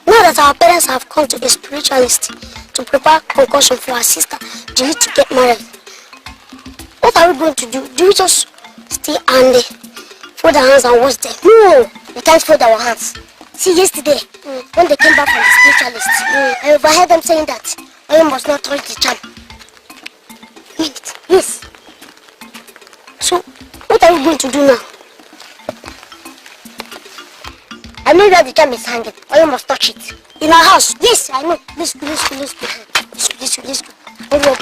Now that our parents have come to a spiritualist to prepare concussion for our sister Julie to get married, what are we going to do? Do we just stay and fold our hands and watch them? No, we can't fold our hands. See, yesterday, when they came back from the spiritualist, I overheard them saying that oil must not touch the charm. Yes. So, what are we going to do now? I know where the charm is hanging. Oil must touch it. In our house. Yes, I know. Let's go. Hurry up.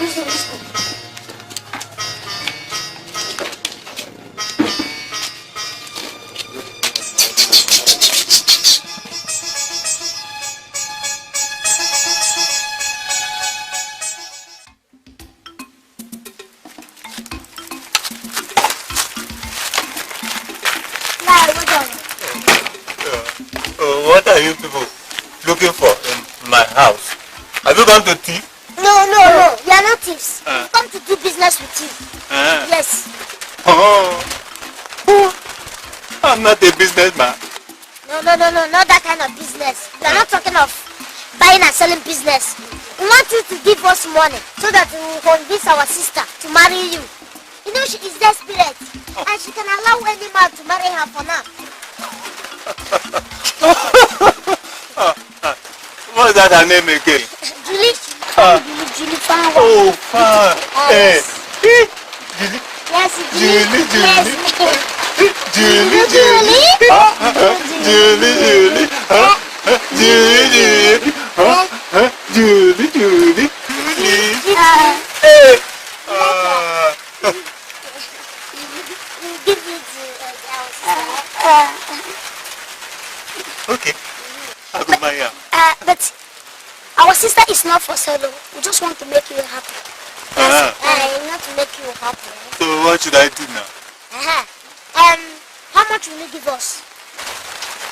What are you people looking for in my house? Have you gone to thief? No. We are not thieves. We've come to do business with you. Yes. Oh, I'm not a businessman. No, not that kind of business. We are not talking of buying and selling business. We want you to give us money so that we will convince our sister to marry you. You know she is desperate and she can allow any man to marry her for now. What's that her name again? Julie. Julie Fan. Oh, Fan. Yes. Julie. Yes, Julie. Yes. Julie. Julie. Hey. Give it to our sister. Okay. I'll go marry her. But our sister is not for sale. We just want to make you happy. Not to make you happy. So what should I do now? How much will you give us?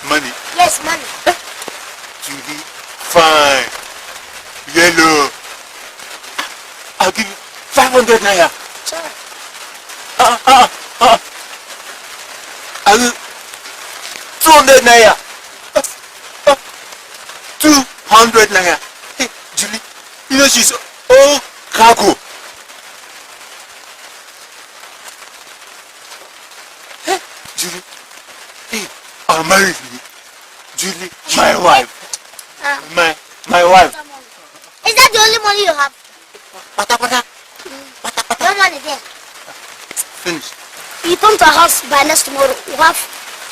Money? Yes, money. Julie, fine. Yellow. I'll give you 500 naira. Sure. I'll give 200 naira. 200 naira. Hey, Julie, you know she's all cargo. Hey, Julie, hey, I'll marry you. Julie, my wife. My wife. Is that the only money you have? No money there. Finish. You come to our house by next tomorrow. We have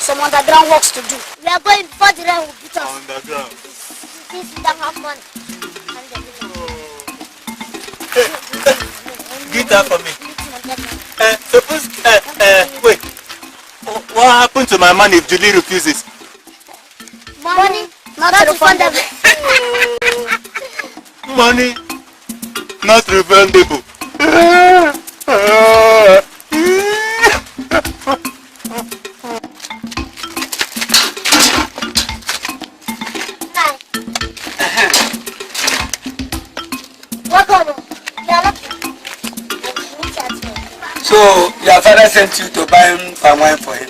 some underground works to do. We are going before the rain will beat us. Underground. Since we don't have money. Give that for me. Suppose, wait. What happened to my money if Julie refuses? Money? Not refundable. Money? Not refundable. So your father sent you to buy palm wine for him?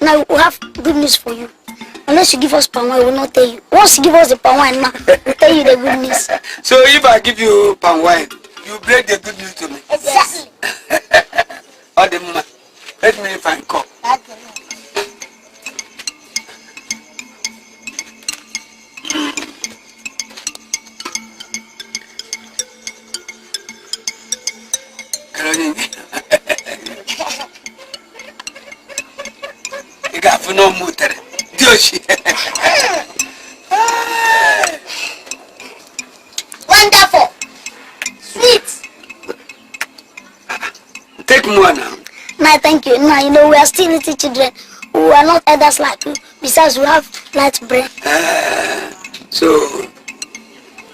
Now we have good news for you. Unless you give us palm wine, we will not tell you. Once you give us the palm wine now, we'll tell you the good news. So if I give you palm wine, you break the good news to me? Exactly. All the moment. Let me find cup. You got for no mutter. Joshi. Wonderful. Sweet. Take more now. No, thank you. No, you know, we are still little children. We are not elders like you. Besides, we have light brain. So,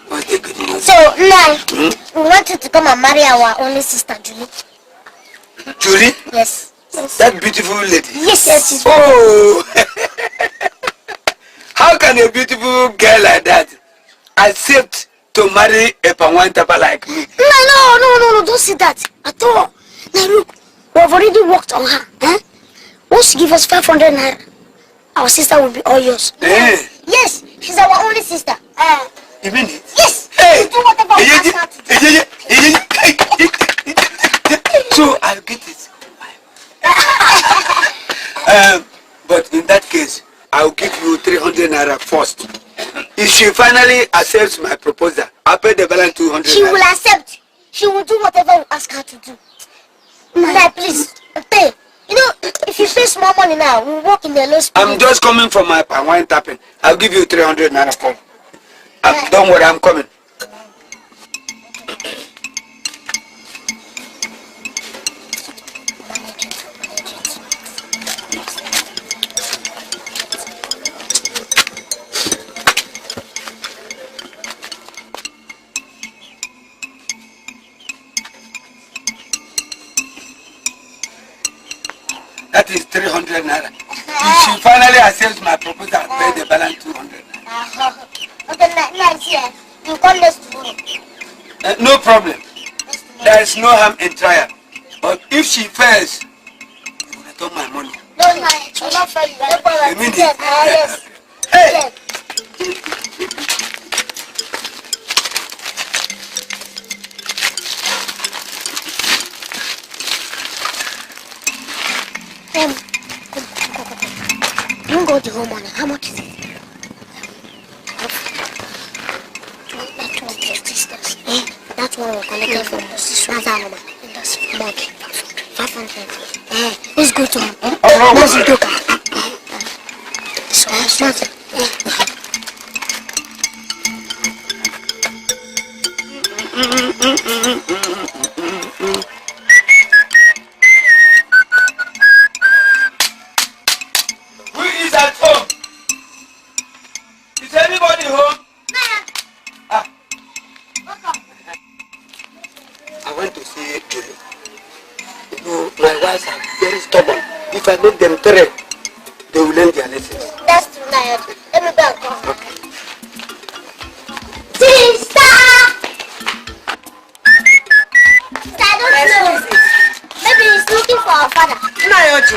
what's the good news? So, now, we want you to come and marry our only sister, Julie. Julie? Yes. That beautiful lady? Yes. She's oh! How can a beautiful girl like that accept to marry a Pangwan Tapa like me? No, don't say that at all. Now look, we have already worked on her. Once you give us 500 naira, our sister will be all yours. Yes, she's our only sister. You mean it? Yes. Hey. Do whatever we ask her to do. So I'll get it. But in that case, I'll give you 300 naira first. If she finally accepts my proposal, I'll pay the balance 200 She naira. will accept. She will do whatever we ask her to do. Now, please, pay. You know, if you pay small money now, we'll work in the low speed. I'm just coming from my palm wine tapping. I'll give you 300 naira first. Don't worry, I'm coming. That is 300 naira. If she finally accepts my proposal, I'll pay the balance 200 naira. Okay, nice, yeah. You call us tomorrow. No problem. There is no harm in trial. But if she fails, you will return my money. No, I'm not fair. You mean it? Yes. Hey! Yes. You got the whole money. How much is it? That's what we're collecting from the sister. That's our number. That's okay. 500. Let's go to him. Let's go. So, smart. Who is at home? Is anybody home? I went to see Julie. You know, my wives are very stubborn. If I make them three, they will learn their lessons. That's too nice. Let me back off. Sister! I don't know. Maybe he's looking for our father. Nayoji,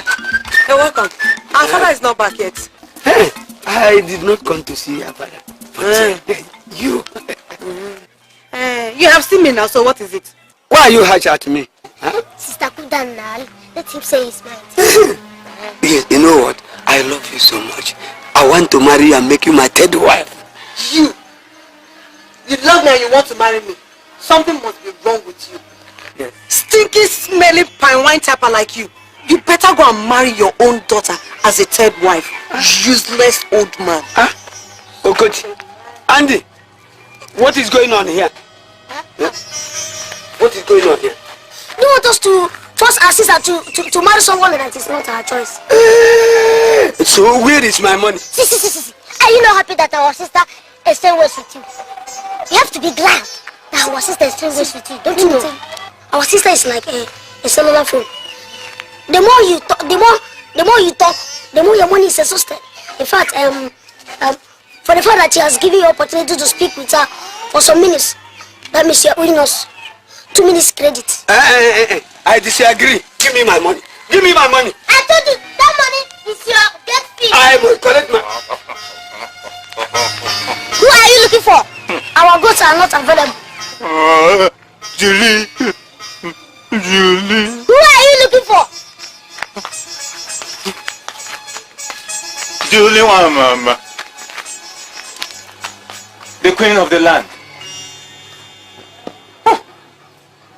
you're welcome. Our father is not back yet. Hey, I did not come to see your father. But you. You have seen me now, so what is it? Why are you harsh at me? Huh? Sister Kudanal, let him say his mind. Yes, you know what? I love you so much. I want to marry you and make you my third wife. You love me and you want to marry me. Something must be wrong with you. Yes. Stinky, smelly, pine wine tapper like you. You better go and marry your own daughter as a third wife. Useless old man. Oh, good. Andy, what is going on here? What is going on here? You want us to force our sister to marry someone that is not our choice? So where is my money? See. Are you not happy that our sister is staying with you? You have to be glad that our sister is staying with you. Don't you know? Our sister is like a cellular phone. The more you talk, the more your money is exhausted. In fact, for the fact that she has given you opportunity to speak with her for some minutes, that means you're owing us 2 minutes credit. I disagree. Give me my money. Give me my money. I told you that money is your get fee. I will collect my. Who are you looking for? Our goods are not available. Julie. Who are you looking for? Julie, mama. The queen of the land.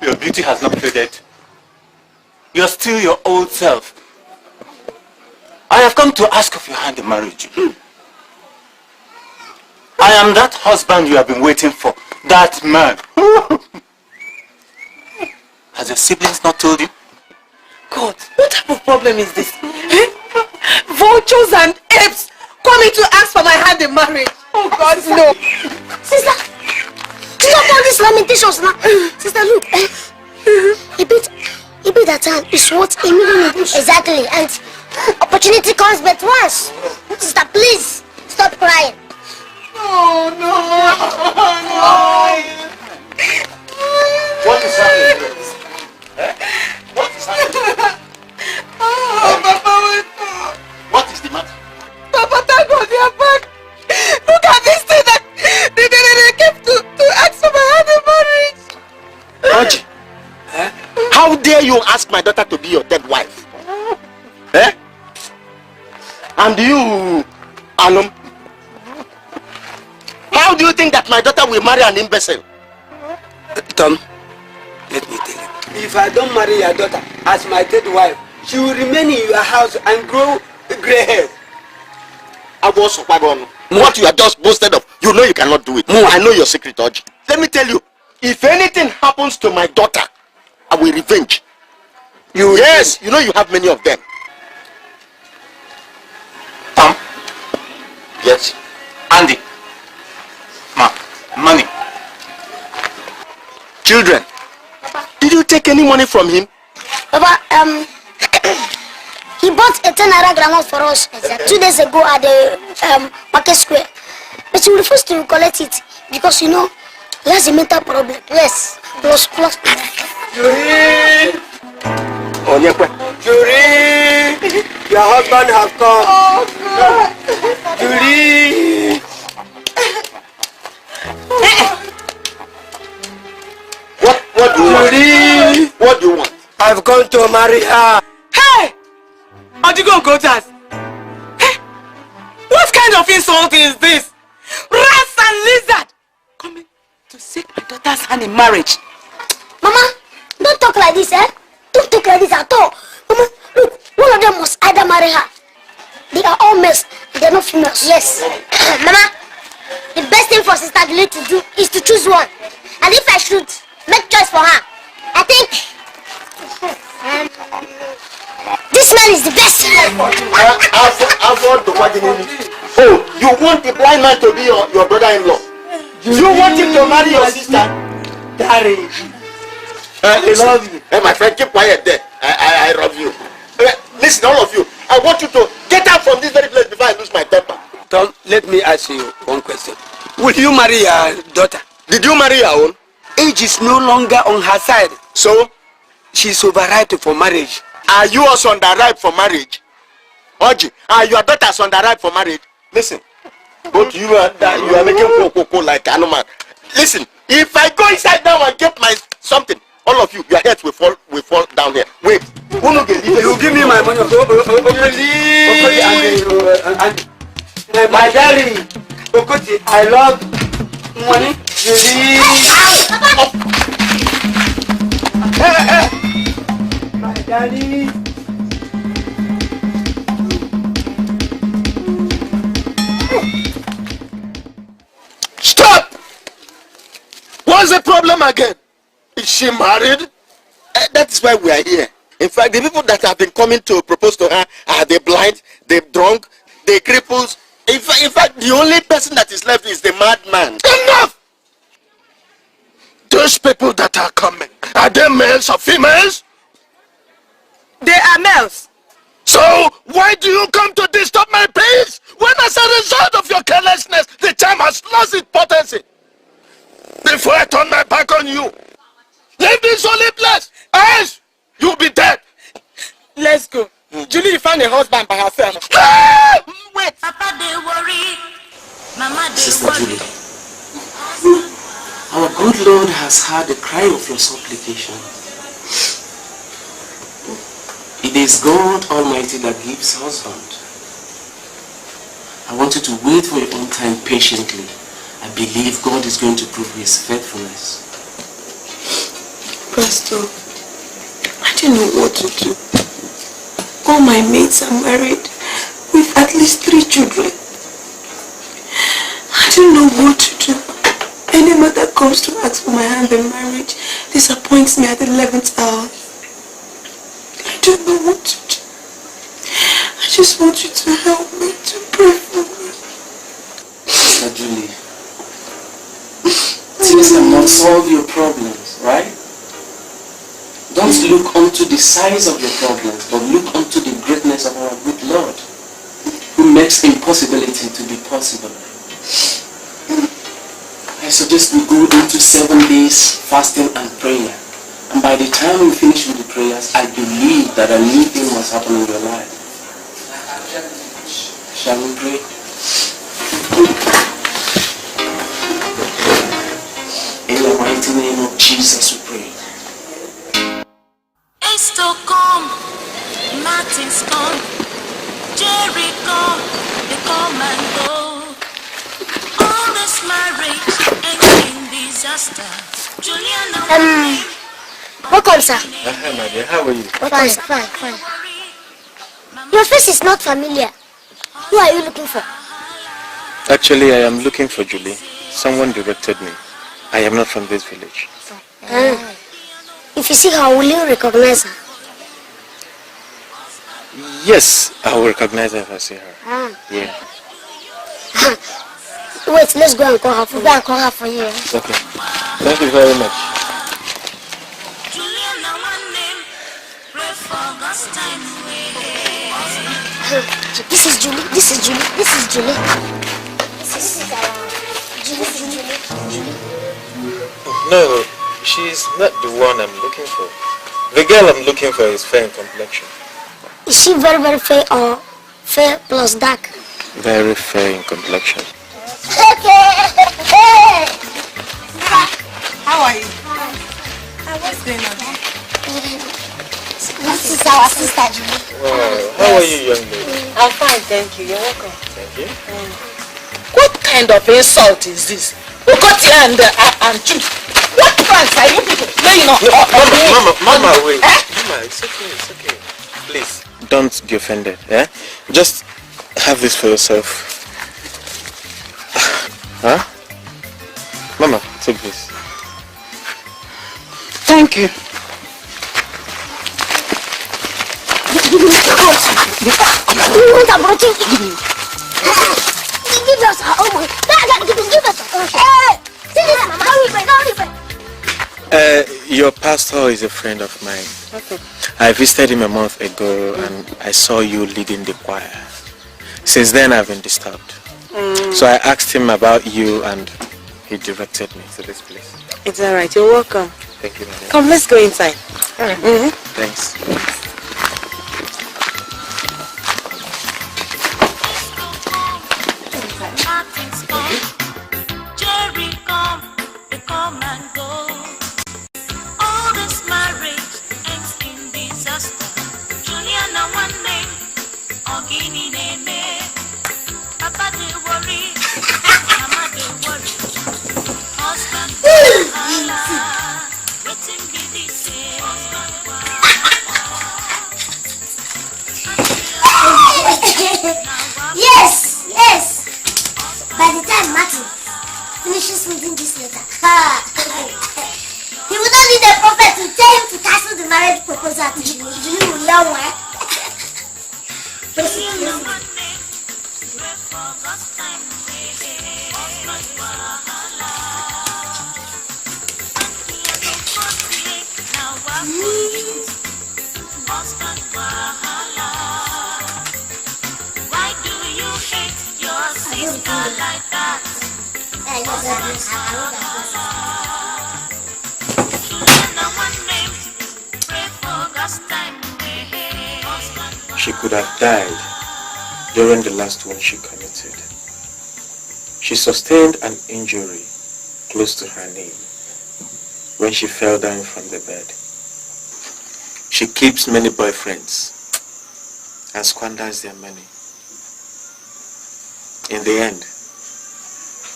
Your beauty has not faded. You're still your old self. I have come to ask of your hand in marriage. I am that husband you have been waiting for. That man. Has your siblings not told you? God, what type of problem is this? Vultures and apes coming to ask for my hand in marriage. Oh God, no. Sister, stop all these lamentations now. Sister, look. A bit that time is what a million bush. Exactly, and opportunity comes but once. Sister, please stop crying. Oh no. What is happening? What is happening? Oh, Papa, wait. What is the matter? Papa, thank God they are back. Look at this thing that they came to ask for my hand in marriage. Auntie, how dare you ask my daughter to be your third wife? And you, Alum, how do you think that my daughter will marry an imbecile? Tom, let me tell you. If I don't marry your daughter as my third wife, she will remain in your house and grow gray hair. I was What you are just boasted of, you know you cannot do it. I know your secret, Oji. Let me tell you, if anything happens to my daughter, I will revenge. Yes, you know you have many of them. Yes. Andy. Money. Children, did you take any money from him? Papa, he bought a 10 naira groundnut for us 2 days ago at the market square. But he refused to collect it because, you know, he has a mental problem. Yes. Plus. Julie! Julie! Your husband has come. Oh, God. Julie! What do you want? What do you want? I've gone to marry her. Hey! Odigo Gotas! Hey! What kind of insult is this? Rats and lizard! Coming to seek my daughter's hand in marriage. Mama, don't talk like this, eh? Don't talk like this at all. Mama, look, one of them must either marry her. They are all males, they're not females. Yes. Mama, the best thing for Sister Julie to do is to choose one. And if I should make choice for her, I think this man is the best. Oh, you want the blind man to be your brother-in-law? You want him to marry your sister? Daddy, I love you. Hey, my friend, keep quiet there. I love you. Listen, all of you, I want you to get out from this very place before I lose my temper. Tom, let me ask you one question. Will you marry your daughter? Did you marry your own? Age is no longer on her side. So? She's overripe for marriage. Are you also underripe for marriage? Oji, are your daughters underripe for marriage? Listen, both you and you are making cocoa like animal. Listen, if I go inside now and get my something, all of you, your heads will fall down here. Wait, you give me my money. My darling, Okoti, I love money. My daddy. Stop! What's the problem again? Is she married? That is why we are here. In fact, the people that have been coming to propose to her are they blind, they drunk, they cripples. In fact, the only person that is left is the madman. Enough! Those people that are coming, are they males or females? They are males. So, why do you come to disturb my peace? When as a result of your carelessness, the charm has lost its potency. Before I turn my back on you, leave this holy place, else you'll be dead. Let's go. Julie found a husband by herself. Wait. Papa, they worry. Mama, they Sister worry. Julie, our good Lord has heard the cry of your supplication. It is God Almighty that gives husband. I want you to wait for your own time patiently. I believe God is going to prove his faithfulness. Pastor, I don't know what to do. All my mates are married with at least 3 children. I don't know what to do. Any man that comes to ask for my hand in marriage disappoints me at the 11th hour. I don't know what to do. I just want you to help me, to pray for me. Sister Julie, tears cannot solve your problems, right? Don't look onto the size of your problems, but look onto the greatness of our good Lord, who makes impossibility to be possible. I suggest we go into 7 days fasting and prayer. And by the time we finish with the prayers, I believe that a new thing must happen in your life. Shall we pray? In the mighty name of Jesus we pray. It's to come. Martin's come. Jerry come. They come and go. All this marriage ending disaster. Juliana. Welcome, sir. Hi, my dear. How are you? Fine. Your face is not familiar. Who are you looking for? Actually, I am looking for Julie. Someone directed me. I am not from this village. If you see her, will you recognize her? Yes, I will recognize her if I see her. Yeah. Wait, let's go and call her for you. Go and call her for you. Okay. Thank you very much. This is Julie. This is Julie. This is Julie. This is Julie. No, she's not the one I'm looking for. The girl I'm looking for is fair in complexion. Is she very, very fair or fair plus dark? Very fair in complexion. How are you? What's going on? This is our sister Julie. Wow. How are you, young lady? I'm fine, thank you. You're welcome. Thank you. What kind of insult is this? Ukoti and Julie. What pranks are you people playing on? Mama, wait. Mama, it's okay. Please, don't be offended, eh? Just have this for yourself. Huh? Mama, take this. Thank you. You want a protein? Give us her own. Give us her. Hey! See this, Mama. Your pastor is a friend of mine. Okay. I visited him a month ago and I saw you leading the choir. Since then I've been disturbed. So I asked him about you and he directed me to this place. It's alright, you're welcome. Thank you, madam. Come, let's go inside. Thanks. Come and go. All this marriage ends in disaster. Juliana one name, Ogini name. Papa they worry, Mama they worry. Husband wahala, waiting be the same. Yes. By the time Martin finishes reading this letter, he will not need a prophet to tell him to cancel the marriage proposal to Julie. Julie will learn why. Why do you hate your sister like that? She could have died during the last one she committed. She sustained an injury close to her knee when she fell down from the bed. She keeps many boyfriends and squanders their money. In the end,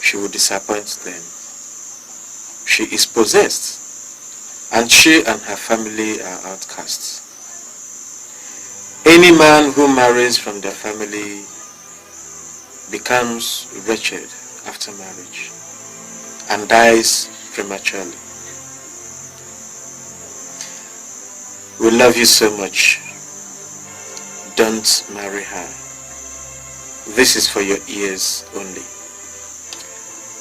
she will disappoint them. She is possessed, and she and her family are outcasts. Any man who marries from their family becomes wretched after marriage and dies prematurely. We love you so much. Don't marry her. This is for your ears only.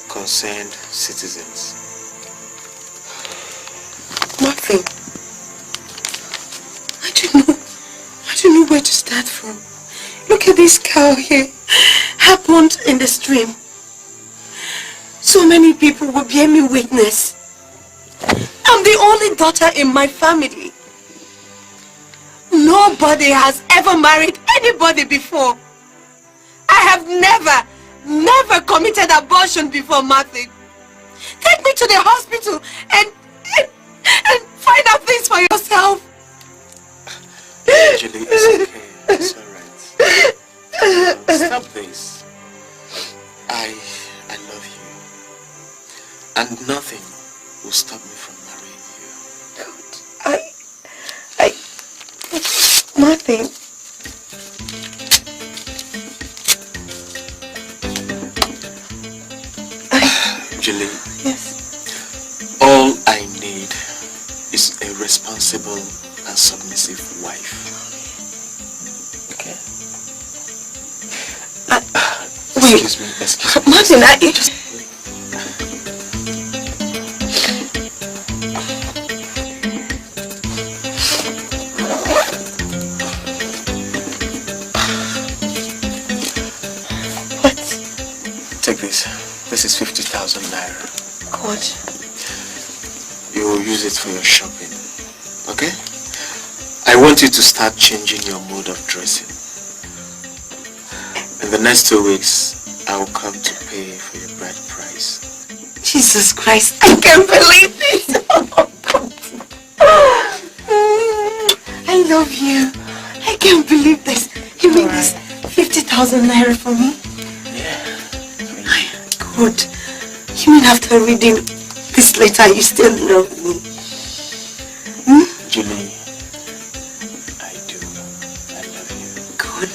Concerned citizens. Nothing. I don't know where to start from. Look at this cow here. Happened in the stream. So many people will bear me witness. I'm the only daughter in my family. Nobody has ever married anybody before. I have never committed abortion before, Martin. Take me to the hospital and find out things for yourself. Julie, it's okay. It's alright. Stop this. I love you. And nothing will stop me from marrying you. Nothing. Julie. Yes. All I need is a responsible and submissive wife. Okay? Excuse me. Martin, just... Take this. This is 50,000 naira. God. You will use it for your shopping. Okay? I want you to start changing your mode of dressing. In the next 2 weeks, I will come to pay for your bride price. Jesus Christ, I can't believe this. Oh, God. I love you. I can't believe this. You made this 50,000 naira for me? God, you mean after reading this letter you still love me? Julie, I do. I love you. God.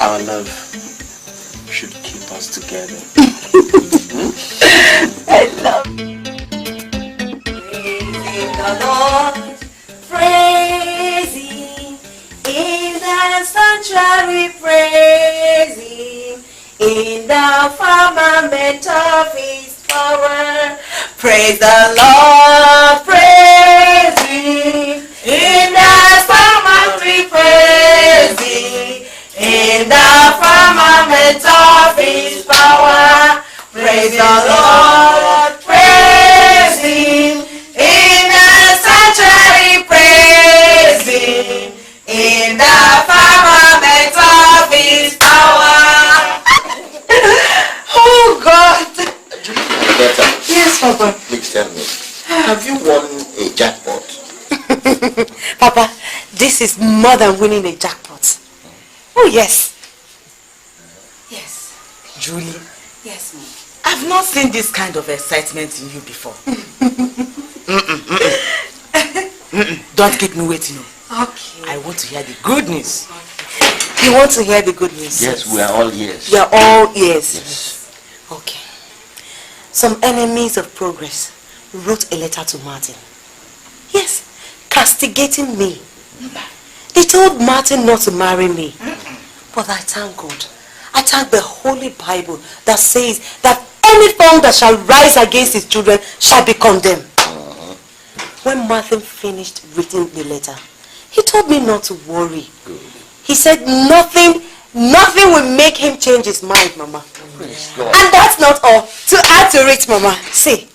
Our love should keep us together. I love you. Praising the Lord, praising in the sanctuary, praising in the firmament of His power. Praise the Lord, praising in the sanctuary, praising in the firmament of His power. Praise the Lord, praising in the sanctuary, praising in the firmament of His power. Oh God! Yes, Papa. Please tell me, have you won a jackpot? Papa, this is more than winning a jackpot. Oh yes. Yes. Julie. Yes, Mom. I've not seen this kind of excitement in you before. Don't keep me waiting. Okay. I want to hear the good news. You want to hear the good news? Yes, we are all ears. You are all ears. Yes. Okay. Some enemies of progress wrote a letter to Martin. Yes, castigating me. They told Martin not to marry me. But I thank God. I thank the Holy Bible that says that any tongue that shall rise against his children shall be condemned. When Martin finished reading the letter, he told me not to worry. Good. He said nothing will make him change his mind, Mama. And that's not all. To add to it, Mama, see,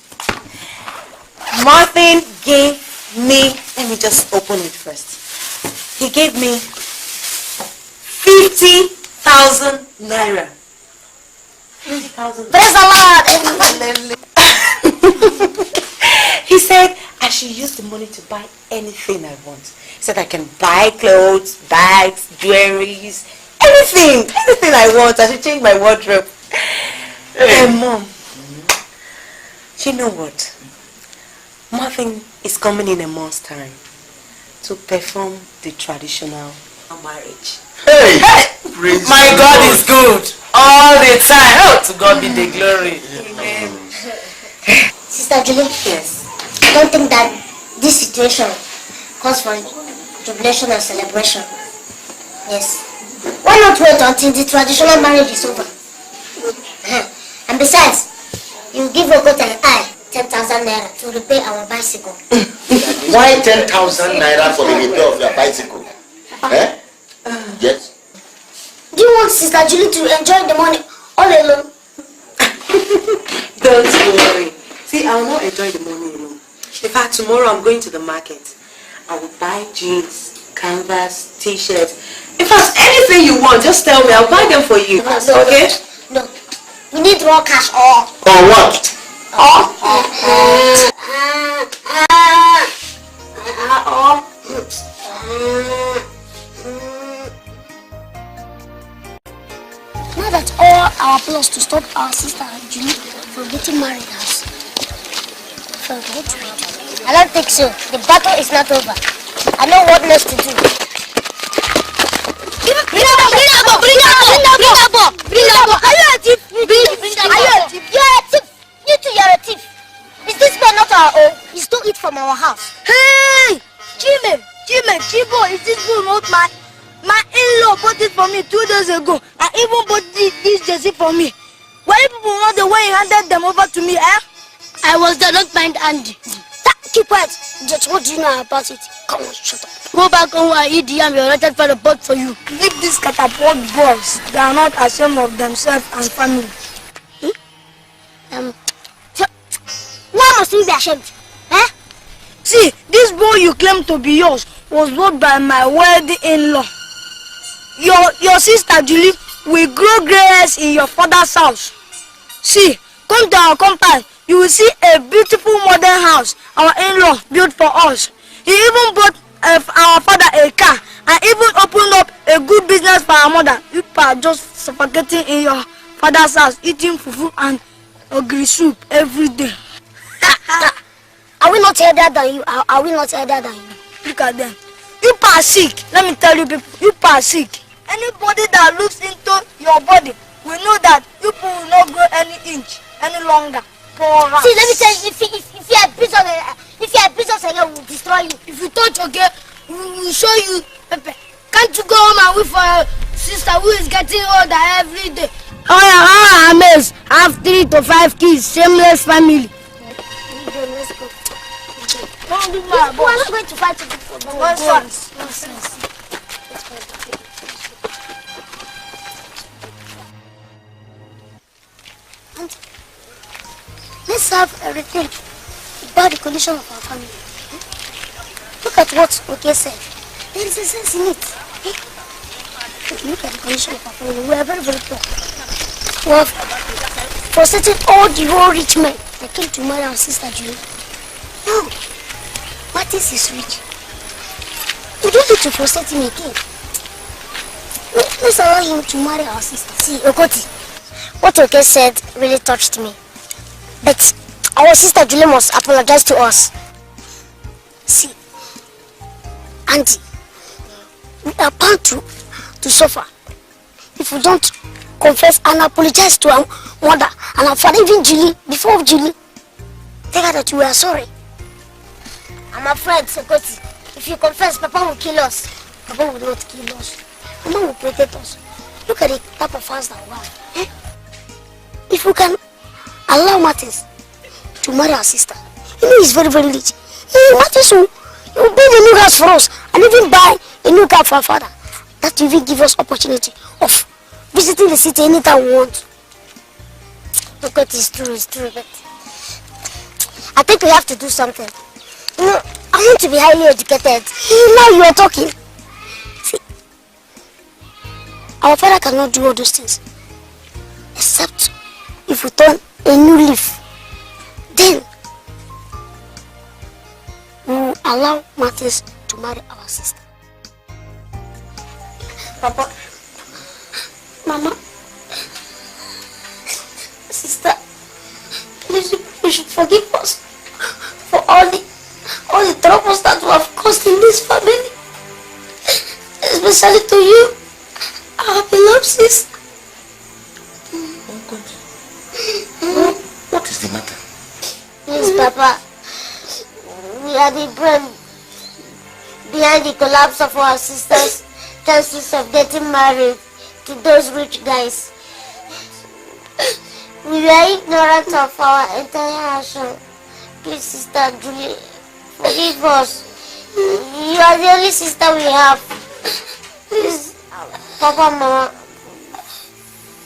Martin gave me, let me just open it first. He gave me 50,000 naira. 50,000. Praise the Lord. He said I should use the money to buy anything I want. He said I can buy clothes, bags, jewelries, anything I want. I should change my wardrobe. And Mom, you know what? Martin is coming in a month's time to perform the traditional marriage. Hey! My God is good all the time. Oh, to God be the glory. Amen. Sister Julie, Yes. I don't think that this situation calls for jubilation and celebration. Yes. Why not wait until the traditional marriage is over? And besides, you give Okote and I 10,000 naira to repair our bicycle. Why 10,000 naira for the repair of your bicycle? Yes. Do you want Sister Julie to enjoy the money all alone? Don't worry. See, I will not enjoy the money alone. In fact, tomorrow I'm going to the market. I will buy jeans, canvas, t-shirts. In fact, anything you want, just tell me. I'll buy them for you. Okay? No. We need raw cash or what? Now that all our plans to stop our sister Julie from getting married has failed, what do we do? I don't think so. The battle is not over. I know what next to do. Bring that ball! Are you a thief? Bring from our house. Hey! Chibo, is this boy not my in-law bought it for me 2 days ago and even bought this jersey for me. Why people want the way he handed them over to me, eh? I was there, don't mind Andy. Keep quiet. Just what do you know about it? Come on, shut up. Go back home and eat the yam your related father bought for you. Leave these catapult boys. They are not ashamed of themselves and family. Why must we be ashamed? Eh? See, this boy you claim to be yours was bought by my wealthy in-law. Your sister Julie will grow grey hairs in your father's house. See, come to our compound. You will see a beautiful modern house our in-law built for us. He even bought our father a car and even opened up a good business for our mother. You are just suffocating in your father's house, eating fufu and ogiri soup every day. Are we not elder than you? Are we not elder than you? Look at them. You are sick. Let me tell you people, you are sick. Anybody that looks into your body will know that you will not grow any inch any longer. See, let me tell you, if you are business again, we will destroy you. If you touch again, we will show you Pepe. Can't you go home and wait for a sister who is getting older every day? Oh, Ames, have 3 to 5 kids, shameless family. Let's go. Don't do my boss. We are not going to fight to the Nonsense. Let's have everything about the condition of our family. Look at what Oke said. There is a sense in it. Look at the condition of our family. We are very, very poor. We have frustrated all the whole rich men that came to marry our sister Julie. No, Martins is rich. We don't need to frustrate him again. Let's allow him to marry our sister. See, Okoti, what Oke said really touched me. But our sister Julie must apologize to us. See, Auntie, we are bound to suffer if we don't confess and apologize to our mother and our father, even Julie, before Julie. Tell her that we are sorry. I'm afraid, Sekoti, if you confess, Papa will kill us. Papa will not kill us. Mama will protect us. Look at the type of house that we have. Eh? If we can allow Martins to marry our sister, you know he's very, very rich. Martins will build a new house for us and even buy a new car for our father. That will even give us opportunity of visiting the city anytime we want. Look at it's true, but I think we have to do something. You know, I want to be highly educated. Now you are talking. See, our father cannot do all those things except if we turn a new leaf. Then we will allow Martins to marry our sister. Papa, Mama, sister, please, you should forgive us for all the troubles that we have caused in this family, especially to you, our beloved sister. What is the matter? Yes, Papa, we are the brain behind the collapse of our sister's chances of getting married to those rich guys. We are ignorant of our entire action. Please, Sister Julie, forgive us. You are the only sister we have. Please, Papa, Mama,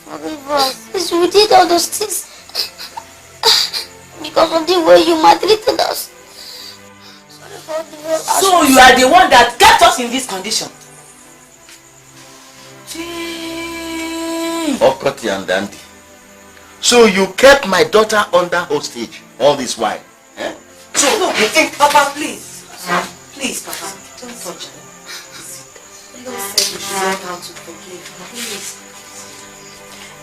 forgive us. Please, we did all those things because of the way you maltreated us. Sorry for the way. So you are the one that kept us in this condition. Okoti and Dandy. So you kept my daughter under hostage all this while? Eh? So no, Papa, please. Please, Papa, don't touch her. You said you should learn how to forgive. Please.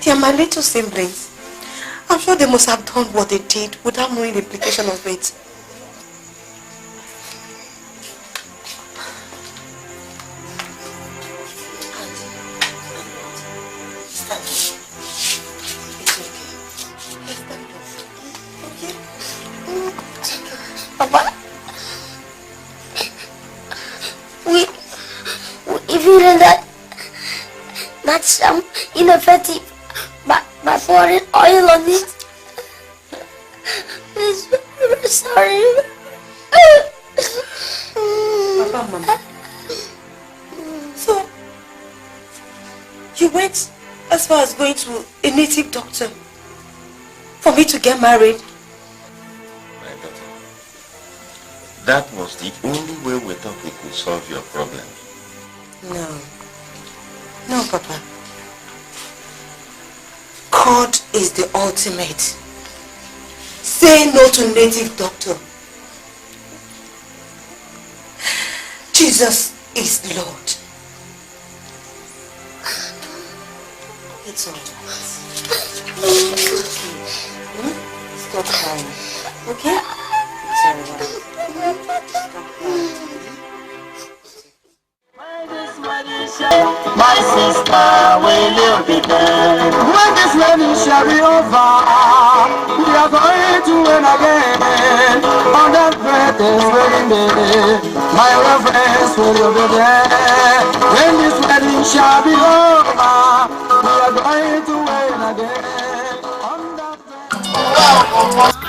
They are my little siblings. I'm sure they must have done what they did without knowing the implication of it. Papa, feeling that's some ineffective by pouring oil on it. I'm sorry. Papa, Mama. So, you went as far as going to a native doctor for me to get married? My daughter, that was the only way we thought we could solve your problem. No, Papa. God is the ultimate. Say no to native doctor. Jesus is Lord. It's all right. Stop crying. Okay? It's all right. Stop crying. My sister will be there. When this wedding shall be over, we are going to win again. On that greatest wedding day, my reverence will be there. When this wedding shall be over, we are going to win again. On that